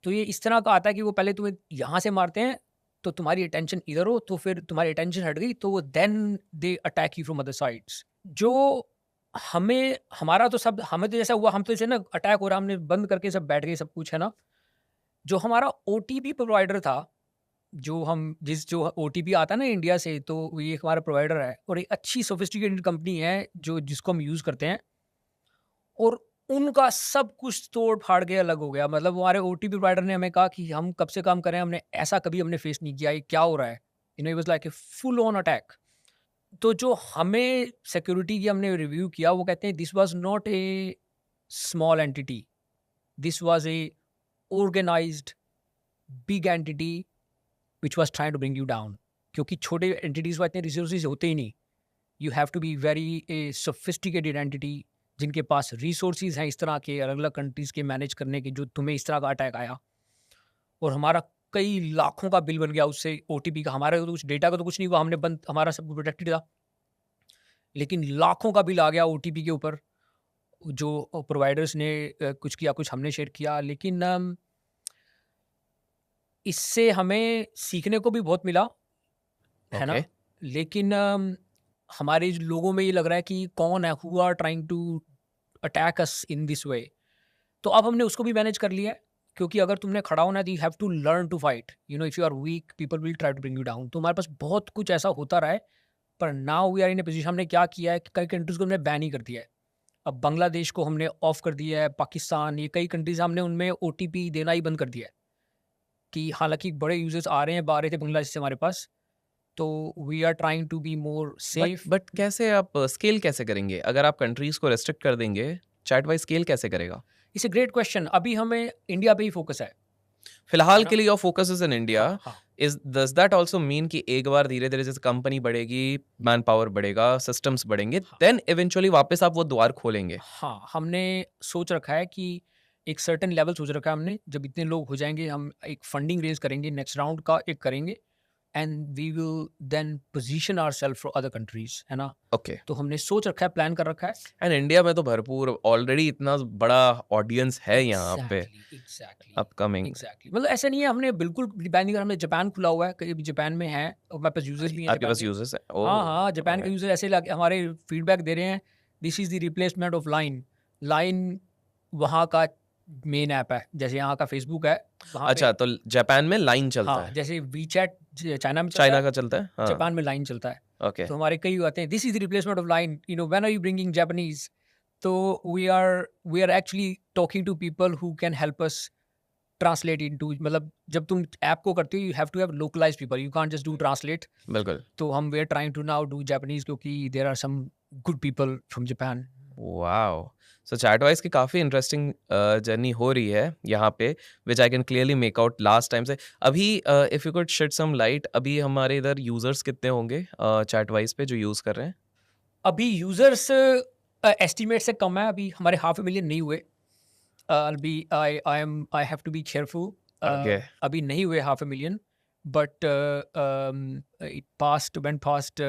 तो ये इस तरह का आता है कि वो पहले तुम्हें यहाँ से मारते हैं, तो तुम्हारी अटेंशन इधर हो, तो फिर तुम्हारी अटेंशन हट गई, तो वो then they attack you from other sides. जो हमें हमारा तो सब हमें तो जैसा हुआ, हम तो जैसे ना अटैक हो रहा, हमने बंद करके सब बैठ गए, सब कुछ, है ना? जो हमारा ओटीपी प्रोवाइडर था, जो ओटीपी आता है ना इंडिया से, तो ये हमारा प्रोवाइडर है और एक अच्छी सोफिस्टिकेटेड कंपनी है जो जिसको हम यूज़ करते हैं, और उनका सब कुछ तोड़-फाड़ के अलग हो गया। मतलब हमारे ओटीपी प्रोवाइडर ने हमें कहा कि हम कब से काम कर रहे हैं, हमने ऐसा कभी हमने फेस नहीं किया, ये क्या हो रहा है? You know, it was like a full on attack. तो जो हमें सिक्योरिटी की हमने रिव्यू किया, वो कहते हैं this was not a small entity, this was a organised big entity which was trying to bring you down. क्योंकि छोटे एंटिटीज़ में इतने रिसोर्सेज़ होते ही नहीं। You have to be very a sophisticated entity जिनके पास रिसोर्सेज हैं इस तरह के अलग-अलग कंट्रीज़ के मैनेज करने के, जो तुम्हें इस तरह का अटैक आया। और हमारा कई लाखों का बिल बन गया उससे, ओटीपी का। हमारे तो कुछ डेटा का तो कुछ नहीं हुआ, हमने बंद, हमारा सब प्रोटेक्टेड था। लेकिन लाखों का बिल आ गया ओटीपी के ऊपर, जो प्रोवाइडर्स ने कुछ किया, कुछ हमने शेयर किया। लेकिन इससे हमें सीखने को भी बहुत मिला, है ना? ओके। लेकिन हमारे लोगों में ये लग रहा है कि कौन है who are trying to attack us in this way. तो अब हमने उसको भी मैनेज कर लिया है, क्योंकि अगर तुमने खड़ा होना है, you have to learn to fight. You know, if you are weak, people will try to bring you down. तो हमारे पास बहुत कुछ ऐसा होता रहा है, पर now we are in a position, हमने क्या किया है कि कई कंट्रीज को हमने बैन ही कर दिया है। अब बांग्लादेश को हमने ऑफ कर दिया है, पाकिस्तान, ये कई कंट्रीज हमने उनमें ओटीपी देना ही बंद कर दिया है। कि हालांकि बड़े यूजर्स आ रहे हैं, आ रहे थे बांग्लादेश से हमारे पास, तो we are trying to be more but safe. But कैसे आप स्केल कैसे करेंगे? अगर आप कंट्रीज़ को रिस्ट्रिक्ट कर देंगे, चैट वाइज़ स्केल कैसे करेगा? It's a great question. अभी हमें इंडिया पे ही फोकस है फिलहाल ना? के लिए your focus is in India. हाँ, हाँ। Is does that also mean कि एक बार धीरे-धीरे जैसे कंपनी बढ़ेगी, मैन पावर बढ़ेगा, सिस्टम्स बढ़ेंगे, हाँ। देन इवेंचुअली वापस आप वो द्वार खोलेंगे? हाँ, हमने सोच रखा है कि एक सर्टेन लेवल सोच रखा है हमने, जब इतने लोग हो जाएँगे, हम एक फंडिंग रेज़ करेंगे, नेक्स्ट राउंड का एक करेंगे, and we will then position ourselves for other countries, है ना? ओके। तो हमने सोच रखा है, प्लान कर रखा है। एंड इंडिया में तो भरपूर ऑलरेडी इतना बड़ा ऑडियंस है यहाँ पे एग्ज़ैक्टली, अपकमिंग। एग्ज़ैक्टली। मतलब ऐसा नहीं है हमने बिल्कुल बैन नहीं करा, हमने जापान खुला हुआ है, कई अभी जापान में है, और हमारे पास यूज़र्स भी हैं आपके जापान पास के। यूज़र्स हैं? हाँ, ओह! हाँ, जापान के ऑलराइट। यूज़र ऐसे लग हमारे फीडबैक दे रहे हैं, this is the replacement of line. Line वहाँ का मेन ऐप है, जैसे यहाँ का फ़ेसबुक है, वहाँ पे। अच्छा, तो जापान में लाइन चलता हाँ, है, जैसे वीचैट चाइना में चलता चाइना है, का चलता है? हाँ, जापान में लाइन चलता है। ओके। तो हमारे कई आते हैं, this is the replacement of line, you know, when are you bringing Japanese? तो we are actually talking to people who can help us translate into, मतलब जब तुम ऐप को करते हो, you have to have localised people, you can't just do translate. बिल्कुल। तो हम we are trying to now do Japanese, क्योंकि there are some good people from Japan. Wow! So Chatwise की काफ़ी इंटरेस्टिंग जर्नी हो रही है यहाँ पे, which I can clearly make out last time से। अभी if you could shed some light, अभी हमारे इधर यूज़र्स कितने होंगे चैटवाइज़ पे जो यूज़ कर रहे हैं? अभी यूज़र्स एस्टीमेट से कम है, अभी हमारे हाफ ए मिलियन नहीं हुए। I have to be careful. Okay. अभी नहीं हुए half a million, but it past went fast,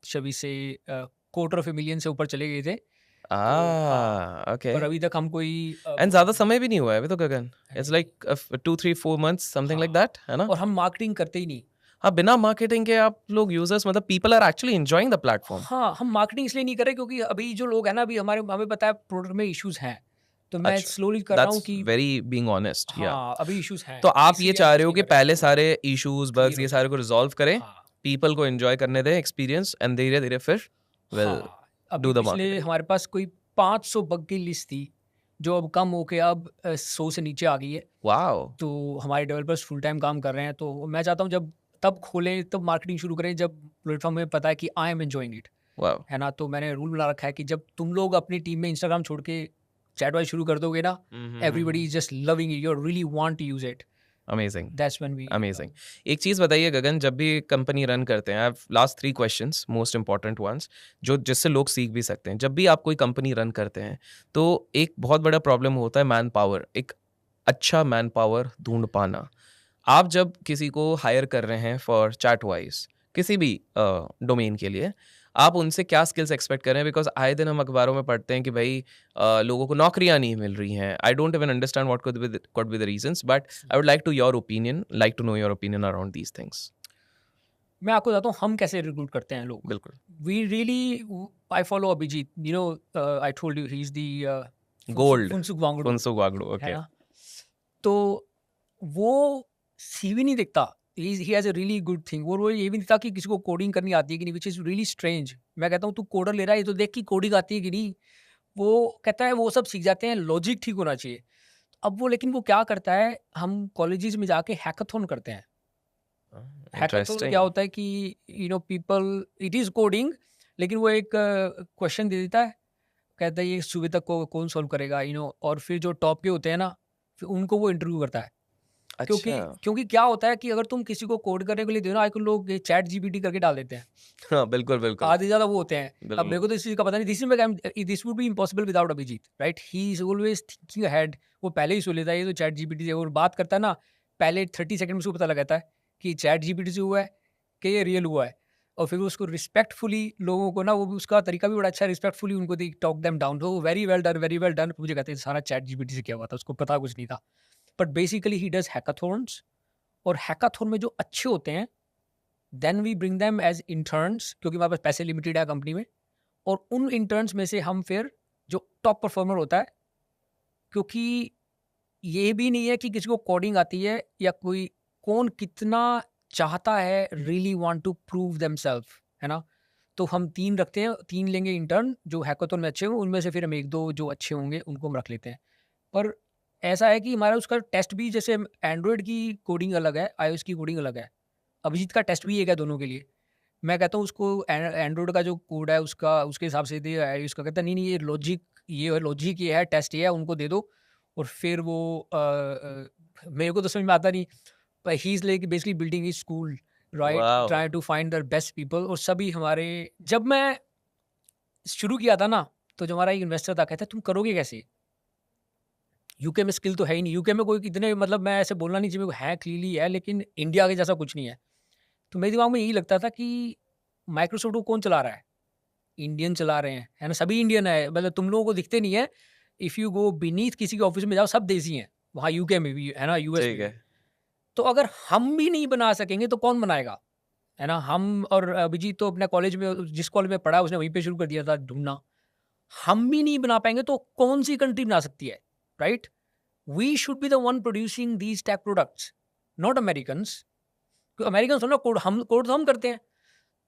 shall we say, quarter of a million से ऊपर चले गए थे। तो हाँ, ओके। पर अभी तक हम कोई एंड ज़्यादा समय भी नहीं हुआ है अभी तो Gagan. It's like 2-3-4 months something like हाँ, दैट, है ना? और हम मार्केटिंग करते ही नहीं। हाँ, बिना मार्केटिंग के आप लोग यूज़र्स मतलब people are actually enjoying the platform. हाँ, हम मार्केटिंग इसलिए नहीं कर रहे क्योंकि अभी जो लोग हैं ना, अभी हमें पता है प्रोडक्ट में इश्यूज़ हैं। तो मैं अच्छा, स्लोली कर रहा हूँ दैट्स कि वेरी बीइंग ऑनेस्ट, या। हाँ, अभी इश्यूज़ हैं। तो आप ये इसलिए चाह हम रहे कुछ हो नहीं कि कर रहे। पहले सारे इश्यूज़, क्लियर बग्स हो ये जाए। सारे को रिज़ॉल्व करें, हाँ, पीपल को एन्जॉय करने दें एक्सपीरियंस, एंड धीरे-धीरे फिर विल हाँ। अभी डू द पिछले मार्केटिंग। हमारे पास कोई 500 बग की लिस्ट थी, जो अब कम होके अब 100 से नीचे आ गई है। वॉव! तो हमारे डेवलपर्स फुल टाइम काम कर रहे हैं, तो मैं चाहता हूँ जब तब खोलें, तब मार्केटिंग शुरू करें जब प्लेटफ़ॉर्म में पता है कि I am enjoying it, wow! है ना? तो मैंने रूल बना रखा है कि जब तुम लोग अपनी टीम में इंस्टाग्राम छोड़ के चैट वाइज शुरू कर दोगे ना, hmm, hmm, hmm, everybody hmm. Is just loving it, you really want to use it. Amazing, that's when we amazing. एक चीज़ बताइए गगन, जब भी कंपनी रन करते हैं, last 3 questions most important ones, जो जिससे लोग सीख भी सकते हैं। जब भी आप कोई कंपनी रन करते हैं तो एक बहुत बड़ा प्रॉब्लम होता है मैन पावर, एक अच्छा मैन पावर ढूंढ पाना। आप जब किसी को हायर कर रहे हैं फॉर चैट वाइज किसी भी डोमेन के लिए, आप उनसे क्या स्किल्स एक्सपेक्ट कर रहे हैं? बिकॉज आए दिन हम अखबारों में पढ़ते हैं कि भाई लोगों को नौकरियां नहीं मिल रही हैं। I don't even understand what could be the reasons, but I would like to know your opinion around these things. मैं आपको बताता हूँ हम कैसे रिक्रूट करते हैं लोग। बिल्कुल। We really I follow Abhijit, you know I told you he is the gold. Phunsukh Wangdu, Phunsukh Wangdu, है ओके। ना? तो वो सीवी नहीं देखता, he has a really good thing. और वो ये भी नहीं देखता कि किसी को कोडिंग करनी आती है कि नहीं, विच इज रियली स्ट्रेंज। मैं कहता हूँ तू कोडर ले रहा है, ये तो देख कि कोडिंग आती है कि नहीं। वो कहता है वो सब सीख जाते हैं, लॉजिक ठीक होना चाहिए। अब वो, लेकिन वो क्या करता है, हम कॉलेजेस में जाके हैकाथॉन करते हैं। हैकाथॉन क्या इंटरेस्टिंग। होता है कि you know people, it is coding, लेकिन वो एक क्वेश्चन दे देता है, कहता है ये सुबह तक को कौन सॉल्व करेगा, यू नो। और फिर जो टॉप के होते हैं ना, फिर उनको वो इंटरव्यू करता है। क्योंकि अच्छा। क्योंकि क्या होता है कि अगर तुम किसी को कोड करने के लिए दो ना, आजकल लोग चैट जीपीटी करके डाल देते हैं, हाँ, बिल्कुल बिल्कुल आधे ज्यादा वो होते हैं। अब बिल्कुल। मेरे को तो इस चीज का पता नहीं, this would be impossible without Abhijeet, right? He is always thinking ahead. वो पहले ही सोच लेता है, ये तो चैट जीपीटी से और बात करता है ना, पहले 30 सेकंड में उसको पता लगाता है कि चैट जीपीटी से हुआ है कि ये रियल हुआ है। और फिर उसको रिस्पेक्टफुली लोगों को ना, वो भी उसका तरीका भी बड़ा अच्छा है, रिस्पेक्टफुली उनको टॉक देम डाउन। तो very well done, very well done. मुझे कहते हैं सारा चैट जीपीटी से किया हुआ था, उसको पता कुछ नहीं था। But basically he does hackathons, और हैकाथॉन में जो अच्छे होते हैं, then we bring them as interns, क्योंकि हमारे पास पैसे लिमिटेड है कंपनी में। और उन इंटर्न्स में से हम फिर जो टॉप परफॉर्मर होता है, क्योंकि ये भी नहीं है कि किसी को कोडिंग आती है या कोई, कौन कितना चाहता है really want to prove themselves, है ना? तो हम 3 रखते हैं, 3 लेंगे इंटर्न जो हैकाथॉन में अच्छे हों, उनमें से फिर हम 1-2 जो अच्छे होंगे उनको हम रख लेते हैं। पर ऐसा है कि हमारा उसका टेस्ट भी, जैसे एंड्रॉयड की कोडिंग अलग है, iOS की कोडिंग अलग है। अभिजीत का टेस्ट भी एक है दोनों के लिए। मैं कहता हूँ उसको एंड्रॉयड का जो कोड है उसका, उसके हिसाब से दे, iOS का कहता है नहीं नहीं, ये लॉजिक, ये लॉजिक ये है, टेस्ट ये है, उनको दे दो। और फिर वो मेरे को तो समझ में आता नहीं, पर he is like basically building his school, right, wow. Try to find the best people. और सभी हमारे, जब मैं शुरू किया था ना, तो जो हमारा एक इन्वेस्टर था, कहता तुम करोगे कैसे, यूके में स्किल तो है ही नहीं, यूके में कोई इतने, मतलब मैं ऐसे बोलना नहीं चाहिए, है क्लियरली है, लेकिन इंडिया के जैसा कुछ नहीं है। तो मेरे दिमाग में यही लगता था कि माइक्रोसॉफ्ट को कौन चला रहा है, इंडियन चला रहे हैं, है ना? सभी इंडियन है, मतलब तुम लोगों को दिखते नहीं है। इफ़ यू गो बीनीथ किसी के ऑफिस में जाओ, सब देसी हैं, वहाँ यूके में भी है ना, यूएस में ठीक है। भी। तो अगर हम भी नहीं बना सकेंगे तो कौन बनाएगा, है ना? हम, और अभिजीत तो अपने कॉलेज में, जिस कॉलेज में पढ़ा उसने वहीं पे शुरू कर दिया था ढूंढना। हम भी नहीं बना पाएंगे तो कौन सी कंट्री बना सकती है, right? We should be the one producing these tech products, not Americans. American ना कोड, हम कोड तो हम करते हैं।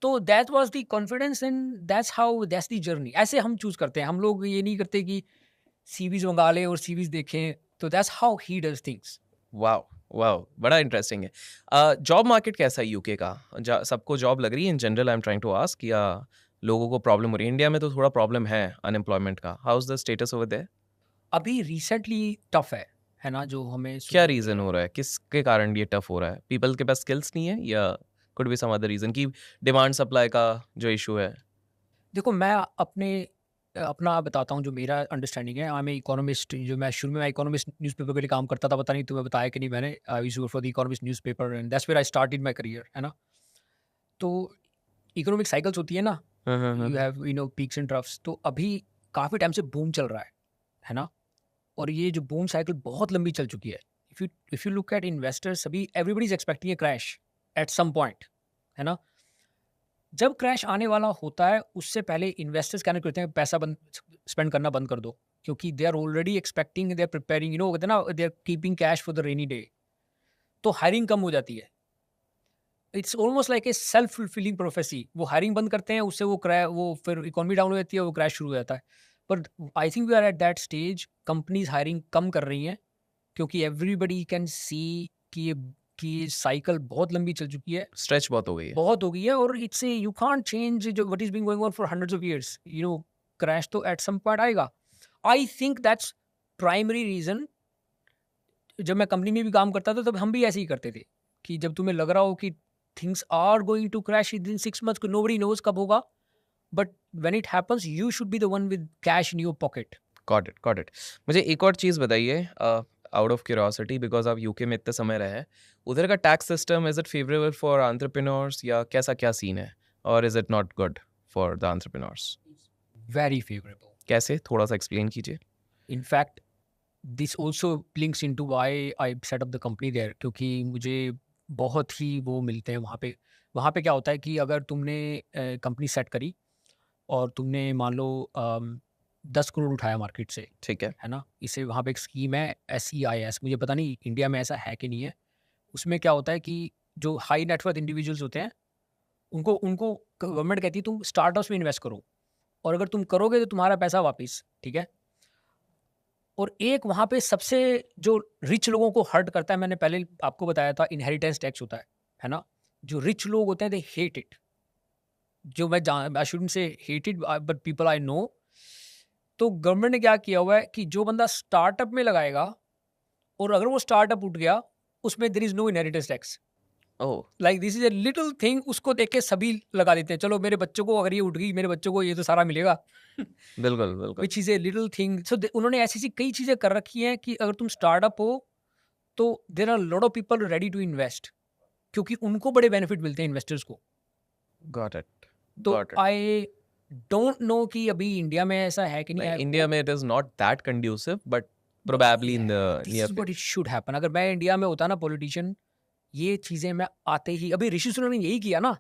तो that was the confidence and that's how, that's the journey. ऐसे हम चूज करते हैं, हम लोग ये नहीं करते कि सीवीज मंगा लें और सीवीज देखें। तो that's how he does things. Wow, wow, बड़ा इंटरेस्टिंग है। जॉब मार्केट कैसा है यूके का? सबको जॉब लग रही है in general? I am trying to ask, या लोगों को प्रॉब्लम हो रही है? इंडिया में तो थोड़ा प्रॉब्लम है अनएम्प्लॉयमेंट का। How is the status over there? अभी रिसेंटली टफ है ना, जो हमें क्या सुनने को रीजन मिला। हो रहा है, किसके कारण ये टफ हो रहा है? पीपल के पास स्किल्स नहीं है, या could be some other reason कि डिमांड सप्लाई का जो इशू है? देखो मैं अपना बताता हूँ, जो मेरा अंडरस्टैंडिंग है। आई एम इकोनॉमिस्ट, जो मैं शुरू में इकोनॉमिस्ट न्यूज़पेपर के लिए काम करता था, पता नहीं तुम्हें बताया कि नहीं मैंने। I used to work for the Economist newspaper and that's where I started my career, है ना? तो इकोनॉमिक साइकिल्स होती है ना, हाँ, हाँ, हाँ, you have you know peaks and troughs. तो अभी काफ़ी टाइम से बूम चल रहा है ना? और ये जो बूम साइकिल बहुत लंबी चल चुकी है। If you look at investors, अभी everybody is expecting a crash at some point, है ना? जब क्रैश आने वाला होता है, उससे पहले इन्वेस्टर्स क्या करते हैं, पैसा बंद, स्पेंड करना बंद कर दो, क्योंकि they are already expecting, they are preparing, you know, कहते हैं ना, they are keeping cash for the rainy day. तो हायरिंग कम हो जाती है। It's almost like a self fulfilling prophecy. वो हायरिंग बंद करते हैं, उससे वो फिर इकोनॉमी डाउन हो जाती है, वो क्रैश शुरू हो जाता है। पर I think we are at that stage, companies hiring कम कर रही हैं, क्योंकि एवरीबडी कैन सी कि ये साइकिल बहुत लंबी चल चुकी है, स्ट्रेच बहुत हो गई है। बहुत हो गई है। और it's a, you can't change जो what is being going on for hundreds of years, you know. Crash तो एट सम पॉइंट आएगा। I think that's primary reason जब मैं कंपनी में भी काम करता था तब हम भी ऐसे ही करते थे कि जब तुम्हें लग रहा हो कि things are going to crash in 6 months, nobody knows कब होगा, but when it happens you should be the one with cash in your pocket. Got it, got it. मुझे एक और चीज़ बताइए, आउट ऑफ क्यूरियोसिटी, बिकॉज आप UK में इतने समय रहे हैं, उधर का tax system is it favourable for entrepreneurs या कैसा क्या सीन है, और is it not good for the entrepreneurs? Very favourable. कैसे, थोड़ा सा एक्सप्लेन कीजिए। In fact, this also links into why I set up the company there, क्योंकि मुझे बहुत ही वो मिलते हैं वहाँ पे। वहाँ पे क्या होता है कि अगर तुमने कंपनी सेट करी और तुमने मान लो 10 करोड़ उठाया मार्केट से, ठीक है। है ना? इसे वहाँ पे एक स्कीम है SEIS, मुझे पता नहीं इंडिया में ऐसा है कि नहीं है। उसमें क्या होता है कि जो हाई नेटवर्थ इंडिविजुअल्स होते हैं उनको उनको गवर्नमेंट कहती है तुम स्टार्टअप्स में इन्वेस्ट करो, और अगर तुम करोगे तो तुम्हारा पैसा वापस, ठीक है? और एक वहाँ पे सबसे जो रिच लोगों को हर्ट करता है, मैंने पहले आपको बताया था, इनहेरिटेंस टैक्स होता है ना? जो रिच लोग होते हैं दे हेट इट। जो मैं आई शुडंट से hate it, but people I know. तो गवर्नमेंट ने क्या किया हुआ है कि जो बंदा स्टार्टअप में लगाएगा और अगर वो स्टार्टअप उठ गया, उसमें there is no inheritance tax. Oh, like this is a little thing, उसको देख के सभी लगा देते हैं, चलो मेरे बच्चों को अगर ये उठ गई, मेरे बच्चों को ये तो सारा मिलेगा। बिल्कुल बिल्कुल। Which is a little thing. So उन्होंने ऐसी ऐसी कई चीज़ें कर रखी हैं कि अगर तुम स्टार्टअप हो तो there are lot of people ready to invest, क्योंकि उनको बड़े बेनिफिट मिलते हैं इन्वेस्टर्स को। गॉट इट, तो got it. I don't know कि अभी इंडिया में ऐसा है कि नहीं है। इंडिया में it is not that conducive, but probably in the this near is what it should happen. अगर मैं इंडिया में होता ना पॉलिटिशियन, ये चीज़ें मैं आते ही, अभी ऋषि सुनक ने यही किया ना,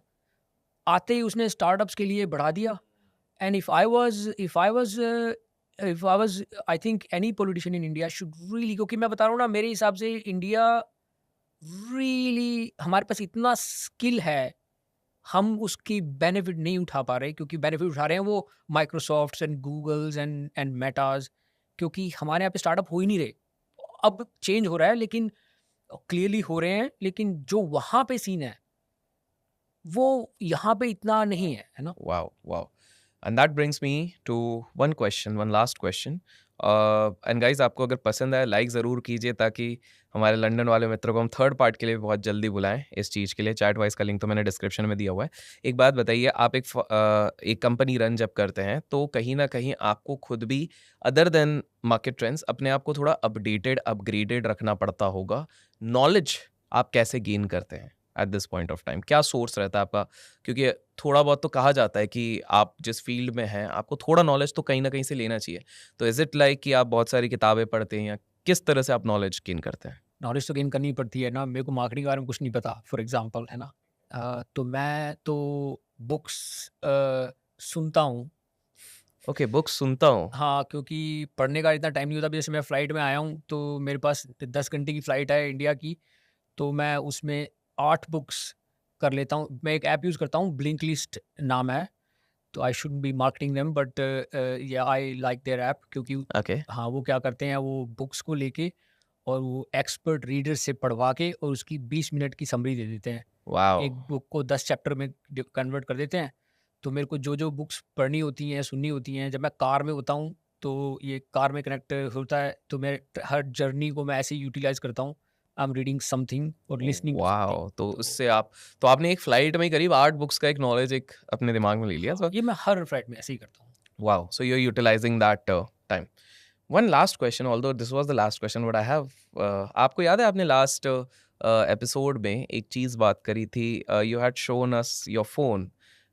आते ही उसने स्टार्टअप्स के लिए बढ़ा दिया। And if I was, I think any politician in India should really, क्योंकि मैं बता रहा हूँ ना, मेरे हिसाब से इंडिया रियली, हमारे पास इतना स्किल है, हम उसकी बेनिफिट नहीं उठा पा रहे, क्योंकि बेनिफिट उठा रहे हैं वो माइक्रोसॉफ्ट एंड गूगल्स एंड मेटाज, क्योंकि हमारे यहाँ पे स्टार्टअप हो ही नहीं रहे। अब चेंज हो रहा है, लेकिन क्लियरली हो रहे हैं, लेकिन जो वहाँ पे सीन है वो यहाँ पे इतना नहीं है ना? Wow, wow. And that brings me to one question, one last question. And guys, आपको अगर पसंद आए लाइक ज़रूर कीजिए, ताकि हमारे लंदन वाले मित्रों को हम थर्ड पार्ट के लिए बहुत जल्दी बुलाएं इस चीज़ के लिए। चैट वाइज का लिंक तो मैंने डिस्क्रिप्शन में दिया हुआ है। एक बात बताइए, आप एक कंपनी रन जब करते हैं तो कहीं ना कहीं आपको खुद भी अदर देन मार्केट ट्रेंड्स अपने आप को थोड़ा अपडेटेड अपग्रेडेड रखना पड़ता होगा। नॉलेज आप कैसे गेन करते हैं at this point of time? क्या सोर्स रहता है आपका? क्योंकि थोड़ा बहुत तो कहा जाता है कि आप जिस फील्ड में हैं आपको थोड़ा नॉलेज तो कहीं ना कहीं से लेना चाहिए। तो इज इट लाइक कि आप बहुत सारी किताबें पढ़ते हैं, या किस तरह से आप नॉलेज गेन करते हैं? नॉलेज तो गेन करनी पड़ती है ना। मेरे को मार्केटिंग के बारे में कुछ नहीं पता, फॉर एग्जांपल, है ना? तो मैं तो बुक्स सुनता हूँ। ओके, बुक्स सुनता हूँ। हाँ, क्योंकि पढ़ने का इतना टाइम नहीं होता। अभी जैसे मैं फ़्लाइट में आया हूँ, तो मेरे पास 10 घंटे की फ़्लाइट है इंडिया की, तो मैं उसमें 8 बुक्स कर लेता हूँ। मैं एक ऐप यूज़ करता हूँ, ब्लिंक लिस्ट नाम है, तो I shouldn't be marketing them, but या आई लाइक देयर ऐप, क्योंकि ओके। हाँ, वो क्या करते हैं, वो बुक्स को लेके और वो एक्सपर्ट रीडर से पढ़वा के और उसकी 20 मिनट की समरी दे देते हैं। वाओ। एक बुक को 10 चैप्टर में कन्वर्ट कर देते हैं। तो मेरे को जो बुक्स पढ़नी होती हैं, सुननी होती हैं, जब मैं कार में होता हूँ तो ये कार में कनेक्ट होता है, तो मैं हर जर्नी को मैं ऐसे ही यूटिलाइज़ करता हूँ। आई एम रीडिंग समथिंग और लिसनिंग टू समथिंग। वाओ, तो उससे आप, तो आपने एक फ्लाइट में ही करीब 8 बुक्स का एक नॉलेज एक अपने दिमाग में ले लिया। हाँ, ये मैं हर फ्लाइट में ऐसे ही करता हूँ। Wow. So you're utilizing that time. One last question, although this was the last question, what I have, आपको याद है आपने लास्ट एपिसोड में एक चीज़ बात करी थी, you had shown us your phone,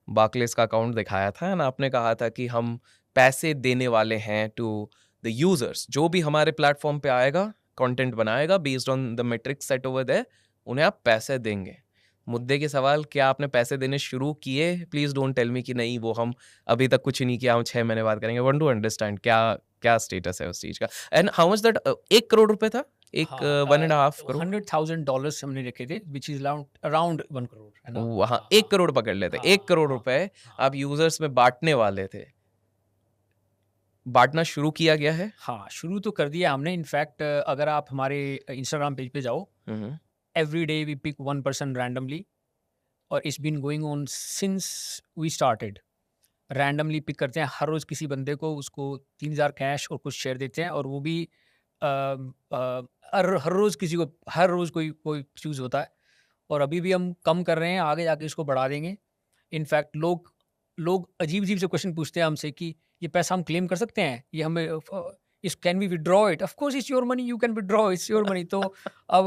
Barclays का अकाउंट दिखाया था, ना आपने कहा था कि हम पैसे देने वाले हैं टू द यूजर्स, जो भी हमारे प्लेटफॉर्म पे आएगा कंटेंट बनाएगा based on the metrics set over there, उन्हें आप पैसे देंगे। मुद्दे के सवाल, क्या आपने पैसे देने शुरू किए? प्लीज डोंट टेल मी कि नहीं वो हम अभी तक कुछ नहीं किया, हम 6 महीने बाद करेंगे। वांट टू अंडरस्टैंड क्या क्या स्टेटस है उस चीज का, and how much that 1 crore रुपए था, एक हाँ, 1.5 करोड़, $100,000 हमने रखे थे, विच इज अराउंड 1 करोड़, है ना? वहाँ हाँ, 1 करोड़ पकड़ लेते, 1 करोड़ रुपए आप यूजर्स में बांटने वाले थे, बांटना शुरू किया गया है? हाँ, शुरू तो कर दिया हमने। इनफैक्ट अगर आप हमारे इंस्टाग्राम पेज पे जाओ, hmm. Every day we pick 1 person randomly, और it's been going on since we started. Randomly pick करते हैं हर रोज़ किसी बंदे को, उसको 3000 कैश और कुछ शेयर देते हैं, और वो भी हर रोज़ किसी को हर रोज़ कोई कोई चूज़ होता है और अभी भी हम कम कर रहे हैं, आगे जाके इसको बढ़ा देंगे। इनफैक्ट लोग लोग अजीब-अजीब से क्वेश्चन पूछते हैं हमसे कि ये पैसा हम क्लेम कर सकते हैं? ये हमें इस can we withdraw it? Of course it's your money, you can withdraw, it's your money. तो अब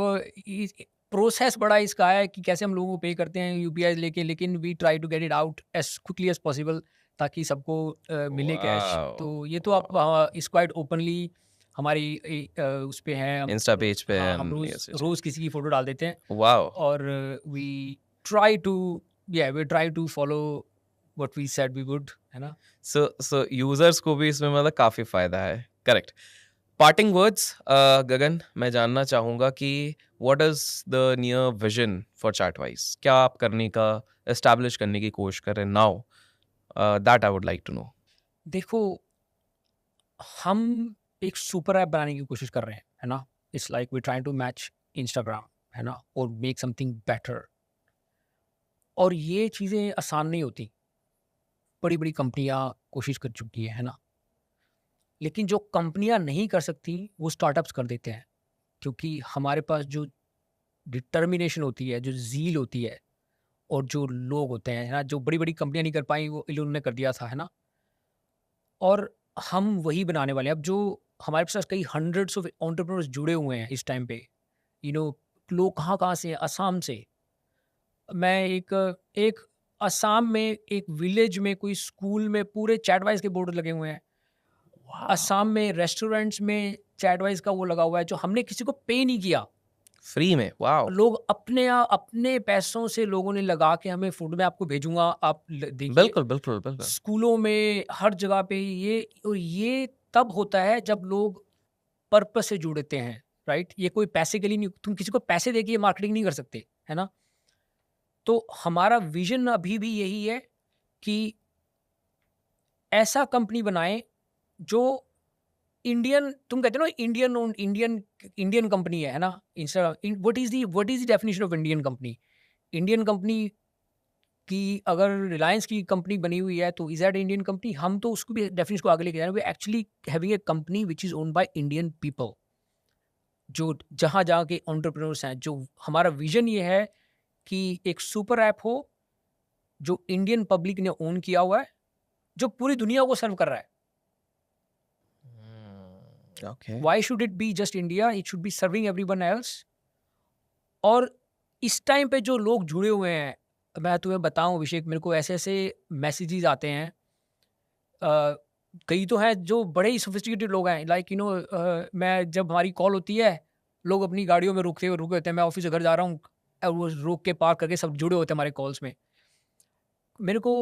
प्रोसेस बड़ा इसका है कि कैसे हम लोगों को पे करते हैं यूपीआई लेके, लेकिन we try to get it out as quickly as possible ताकि सबको मिले कैश। वाओ! तो ये तो आप इस क्वाइट ओपनली हमारी उस पे है, हम इंस्टा पेज पे हाँ, हम एंड रोज़ यस, यस। रोज़ किसी की फ़ोटो डाल देते हैं वाओ! और we try to we try to follow what we said we would, है ना? सो यूज़र्स को भी इसमें मतलब काफ़ी फ़ायदा है। करेक्ट। पार्टिंग वर्ड्स गगन, मैं जानना चाहूँगा कि what is the near vision for Chatwise? क्या आप करने का एस्टैब्लिश करने की कोशिश कर रहे हैं now? That I would like to know. देखो, हम एक सुपर ऐप बनाने की कोशिश कर रहे हैं, है ना? It's like we trying to match Instagram, है ना? और मेक समथिंग बेटर। और ये चीज़ें आसान नहीं होती। बड़ी-बड़ी कंपनियाँ कोशिश कर चुकी है ना? लेकिन जो कंपनियाँ नहीं कर सकती, वो स्टार्टअप्स कर देते हैं। क्योंकि हमारे पास जो डिटर्मिनेशन होती है, जो ज़ील होती है और जो लोग होते हैं, है ना? जो बड़ी-बड़ी कंपनियाँ नहीं कर पाई, वो इन्होंने कर दिया था, है ना? और हम वही बनाने वाले हैं। अब जो हमारे पास कई हंड्रेड्स ऑफ एंटरप्रेन्योर्स जुड़े हुए हैं इस टाइम पे, यू नो लोग कहाँ-कहाँ से हैं, असम से। मैं एक एक असम में एक विलेज में कोई स्कूल में पूरे चैटवाइज़ के बोर्ड लगे हुए हैं। असम वाओ! में रेस्टोरेंट्स में चैटवाइज़ का वो लगा हुआ है, जो हमने किसी को पे नहीं किया। फ्री में, वाओ! लोग अपने पैसों से लोगों ने लगा के हमें फूड मैं आपको भेजूँगा, आप ल देखिए। बिल्कुल, बिल्कुल, बिल्कुल। स्कूलों में हर जगह पे ये तब होता है जब लोग पर्पस से जुड़ते हैं, राइट? ये कोई पैसे के लिए नहीं, तुम किसी को पैसे देके ये मार्केटिंग नहीं कर सकते, है ना? तो हमारा विज़न अभी भी यही है कि ऐसा कंपनी बनाएँ जो इंडियन, तुम कहते हो ना इंडियन ओन्ड, इंडियन कंपनी है ना? Insta in what is the definition of Indian company? Indian company की अगर रिलायंस की कंपनी बनी हुई है तो इज़ दैट इंडियन कंपनी? हम तो उसको भी डेफिनेशन को आगे लेके जा रहे हैं। We actually having a company which is owned by Indian people, जो जहाँ-जहाँ के एंटरप्रेन्योर्स हैं। जो हमारा विज़न ये है कि एक सुपर ऐप हो, जो इंडियन पब्लिक ने ओन किया हुआ है, जो पूरी दुनिया को सर्व कर रहा है। Okay. Why should it be just India? It should B serving everyone else. और इस टाइम पे जो लोग जुड़े हुए हैं, मैं तुम्हें बताऊँ अभिषेक, मेरे को ऐसे-ऐसे मैसेजेस आते हैं। अ, कई तो हैं जो बड़े ही सोफिस्टिकेटेड लोग हैं, लाइक मैं जब हमारी कॉल होती है, लोग अपनी गाड़ियों में रुके होते हैं, मैं ऑफिस से घर जा रहा हूँ, वो रोक के पार्क करके सब जुड़े होते हैं हमारे कॉल्स में। मेरे को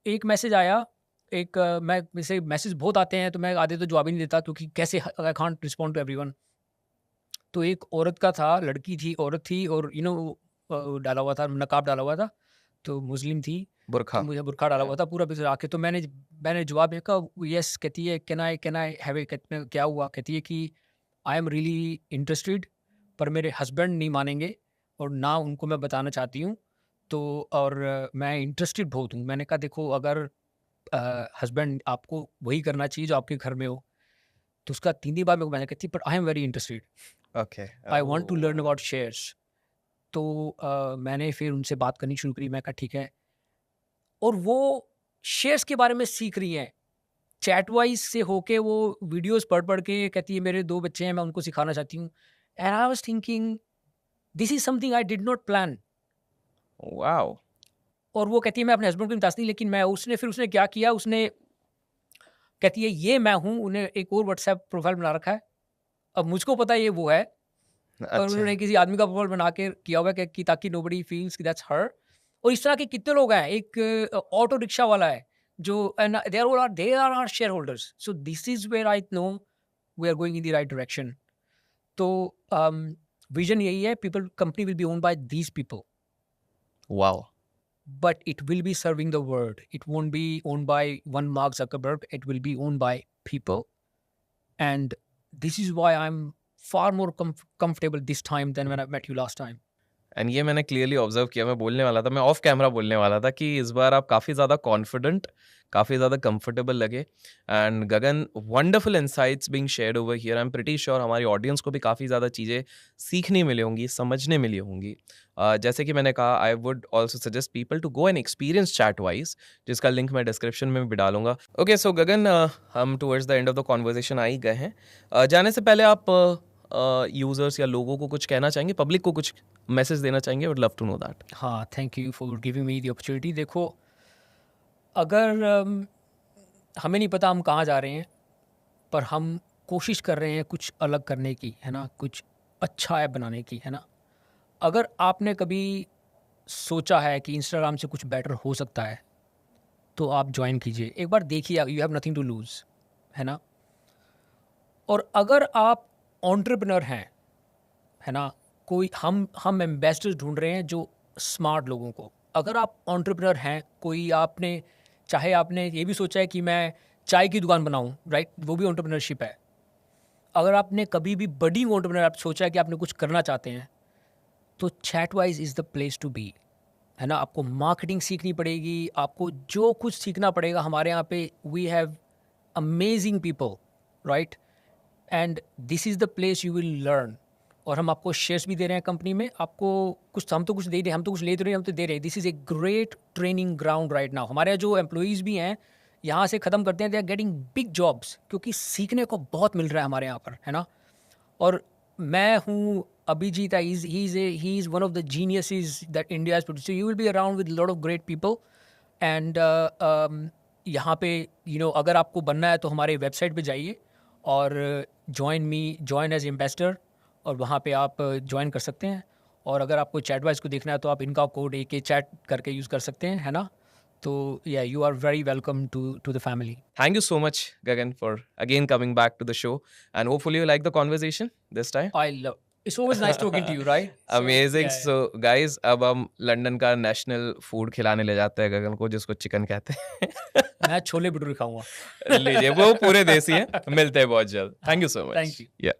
एक मैसेज आया, मैं वैसे मैसेज बहुत आते हैं तो मैं आधे तो जवाब ही नहीं देता, क्योंकि कैसे I can't respond to everyone. तो एक औरत का था, लड़की थी, औरत थी और डाला हुआ था, नकाब डाला हुआ था, तो मुस्लिम थी। तो बुरखा। मुझे बुर्का डाला हुआ था पूरा बिज़ आके, तो मैंने जवाब दिया कहा यस, कहती है कैन आई हैव ए, कहते हैं क्या हुआ? कहती है कि आई एम रियली इंटरेस्टेड, पर मेरे हस्बैंड नहीं मानेंगे और ना उनको मैं बताना चाहती हूँ। तो और मैं इंटरेस्टेड बहुत हूँ। मैंने कहा देखो, अगर हस्बैंड आपको वही करना चाहिए जो आपके घर में हो। तो उसका 3 दिन बाद मेरे को मैसेज कहती है, but I am very interested, okay. I want to learn oh! About shares. तो मैंने फिर उनसे बात करनी शुरू करी। मैं कहा ठीक है। और वो शेयर्स के बारे में सीख रही हैं। चैटवाइज़ से होके वो वीडियोज़ पढ़-पढ़ के कहती है मेरे 2 बच्चे हैं, मैं उनको सिखाना चाहती हूँ। And I was thinking this is something I did not plan. Wow! और वो कहती है मैं अपने हस्बैंड को नहीं बताती, लेकिन उसने क्या किया, उसने कहती है ये मैं हूँ, उन्हें एक और व्हाट्सएप प्रोफाइल बना रखा है। अब मुझको पता है ये वो है, और अच्छा। उन्होंने किसी आदमी का प्रोफाइल बना के किया हुआ है कि ताकि नोबडी फील्स कि दैट्स हर। और इस तरह के कितने लोग हैं। एक ऑटो रिक्शा वाला है जो and they are our share holders. So this is where I know we are going in the right direction. तो विजन यही है, people company will be owned by these people, wow! but it will be serving the world. It won't be owned by one Mark Zuckerberg. It will be owned by people. And this is why I'm far more comfortable this time than when I met you last time. And ये मैंने clearly observe किया, मैं बोलने वाला था, मैं of camera बोलने वाला था कि इस बार आप काफ़ी ज़्यादा कॉन्फिडेंट, काफ़ी ज़्यादा कंफर्टेबल लगे। And Gagan, wonderful insights being shared over here. I am pretty sure हमारी ऑडियंस को भी काफ़ी ज़्यादा चीज़ें सीखने मिली होंगी, समझने मिली होंगी। जैसे कि मैंने कहा, I would also suggest people to go and experience Chatwise, जिसका लिंक मैं डिस्क्रिप्शन में भी डालूंगा। ओके, सो गगन, हम towards the end of the conversation आ ही गए हैं। जाने से पहले आप यूजर्स या लोगों को कुछ कहना चाहेंगे, पब्लिक को कुछ मैसेज देना चाहेंगे? Would love to know that. हाँ, thank you for giving me the opportunity. देखो, अगर हमें नहीं पता हम कहाँ जा रहे हैं, पर हम कोशिश कर रहे हैं कुछ अलग करने की, है ना, कुछ अच्छा ऐप बनाने की, है ना। अगर आपने कभी सोचा है कि इंस्टाग्राम से कुछ बेटर हो सकता है, तो आप ज्वाइन कीजिए, एक बार देखिए, you have nothing to lose, है ना। और अगर आप एंटरप्रेन्योर हैं, है ना, कोई हम एम्बेसडर्स ढूंढ रहे हैं जो स्मार्ट लोगों को। अगर आप एंटरप्रेन्योर हैं, कोई आपने, चाहे आपने ये भी सोचा है कि मैं चाय की दुकान बनाऊं, राइट, वो भी एंटरप्रेन्योरशिप है। अगर आपने कभी भी बड़ी एंटरप्रेन्योर आप सोचा है कि आपने कुछ करना चाहते हैं, तो Chatwise is the place to be, है ना। आपको मार्केटिंग सीखनी पड़ेगी, आपको जो कुछ सीखना पड़ेगा। हमारे यहाँ पे we have amazing people, right, and this is the place you will learn. और हम आपको शेयर्स भी दे रहे हैं कंपनी में, आपको कुछ, हम तो कुछ दे रहे हैं, हम तो कुछ ले तो रहे हैं, हम तो दे रहे हैं। This is a great training ground right now. हमारे यहाँ जो एम्प्लॉयज़ भी हैं, यहाँ से ख़त्म करते हैं, they are getting big jobs, क्योंकि सीखने को बहुत मिल रहा है हमारे यहाँ पर, है ना। और मैं हूँ Abhijeet, he is one of the geniuses that India is produce. You will be around with lot of great people. And यहाँ पे अगर आपको बनना है तो हमारे वेबसाइट पे जाइए और ज्वाइन एज एम्बेसडर, और वहाँ पे आप ज्वाइन कर सकते हैं। और अगर आपको चैटवाइज को देखना है तो आप इनका कोड AK चैट करके यूज़ कर सकते हैं, है ना। तो या you are very welcome to the family. Thank you so much, Gagan, for again coming back to the show. And hopefully you like the conversation this time. I love, it's always nice talking to you, right. Amazing. So, guys, अब हम London का national food खिलाने ले जाते हैं गगन को, जिसको chicken कहते हैं। मैं छोले भटूरे खाऊंगा। लीजिए, वो पूरे देसी हैं। मिलते हैं बहुत जल्द। Thank you so much. Thank you. या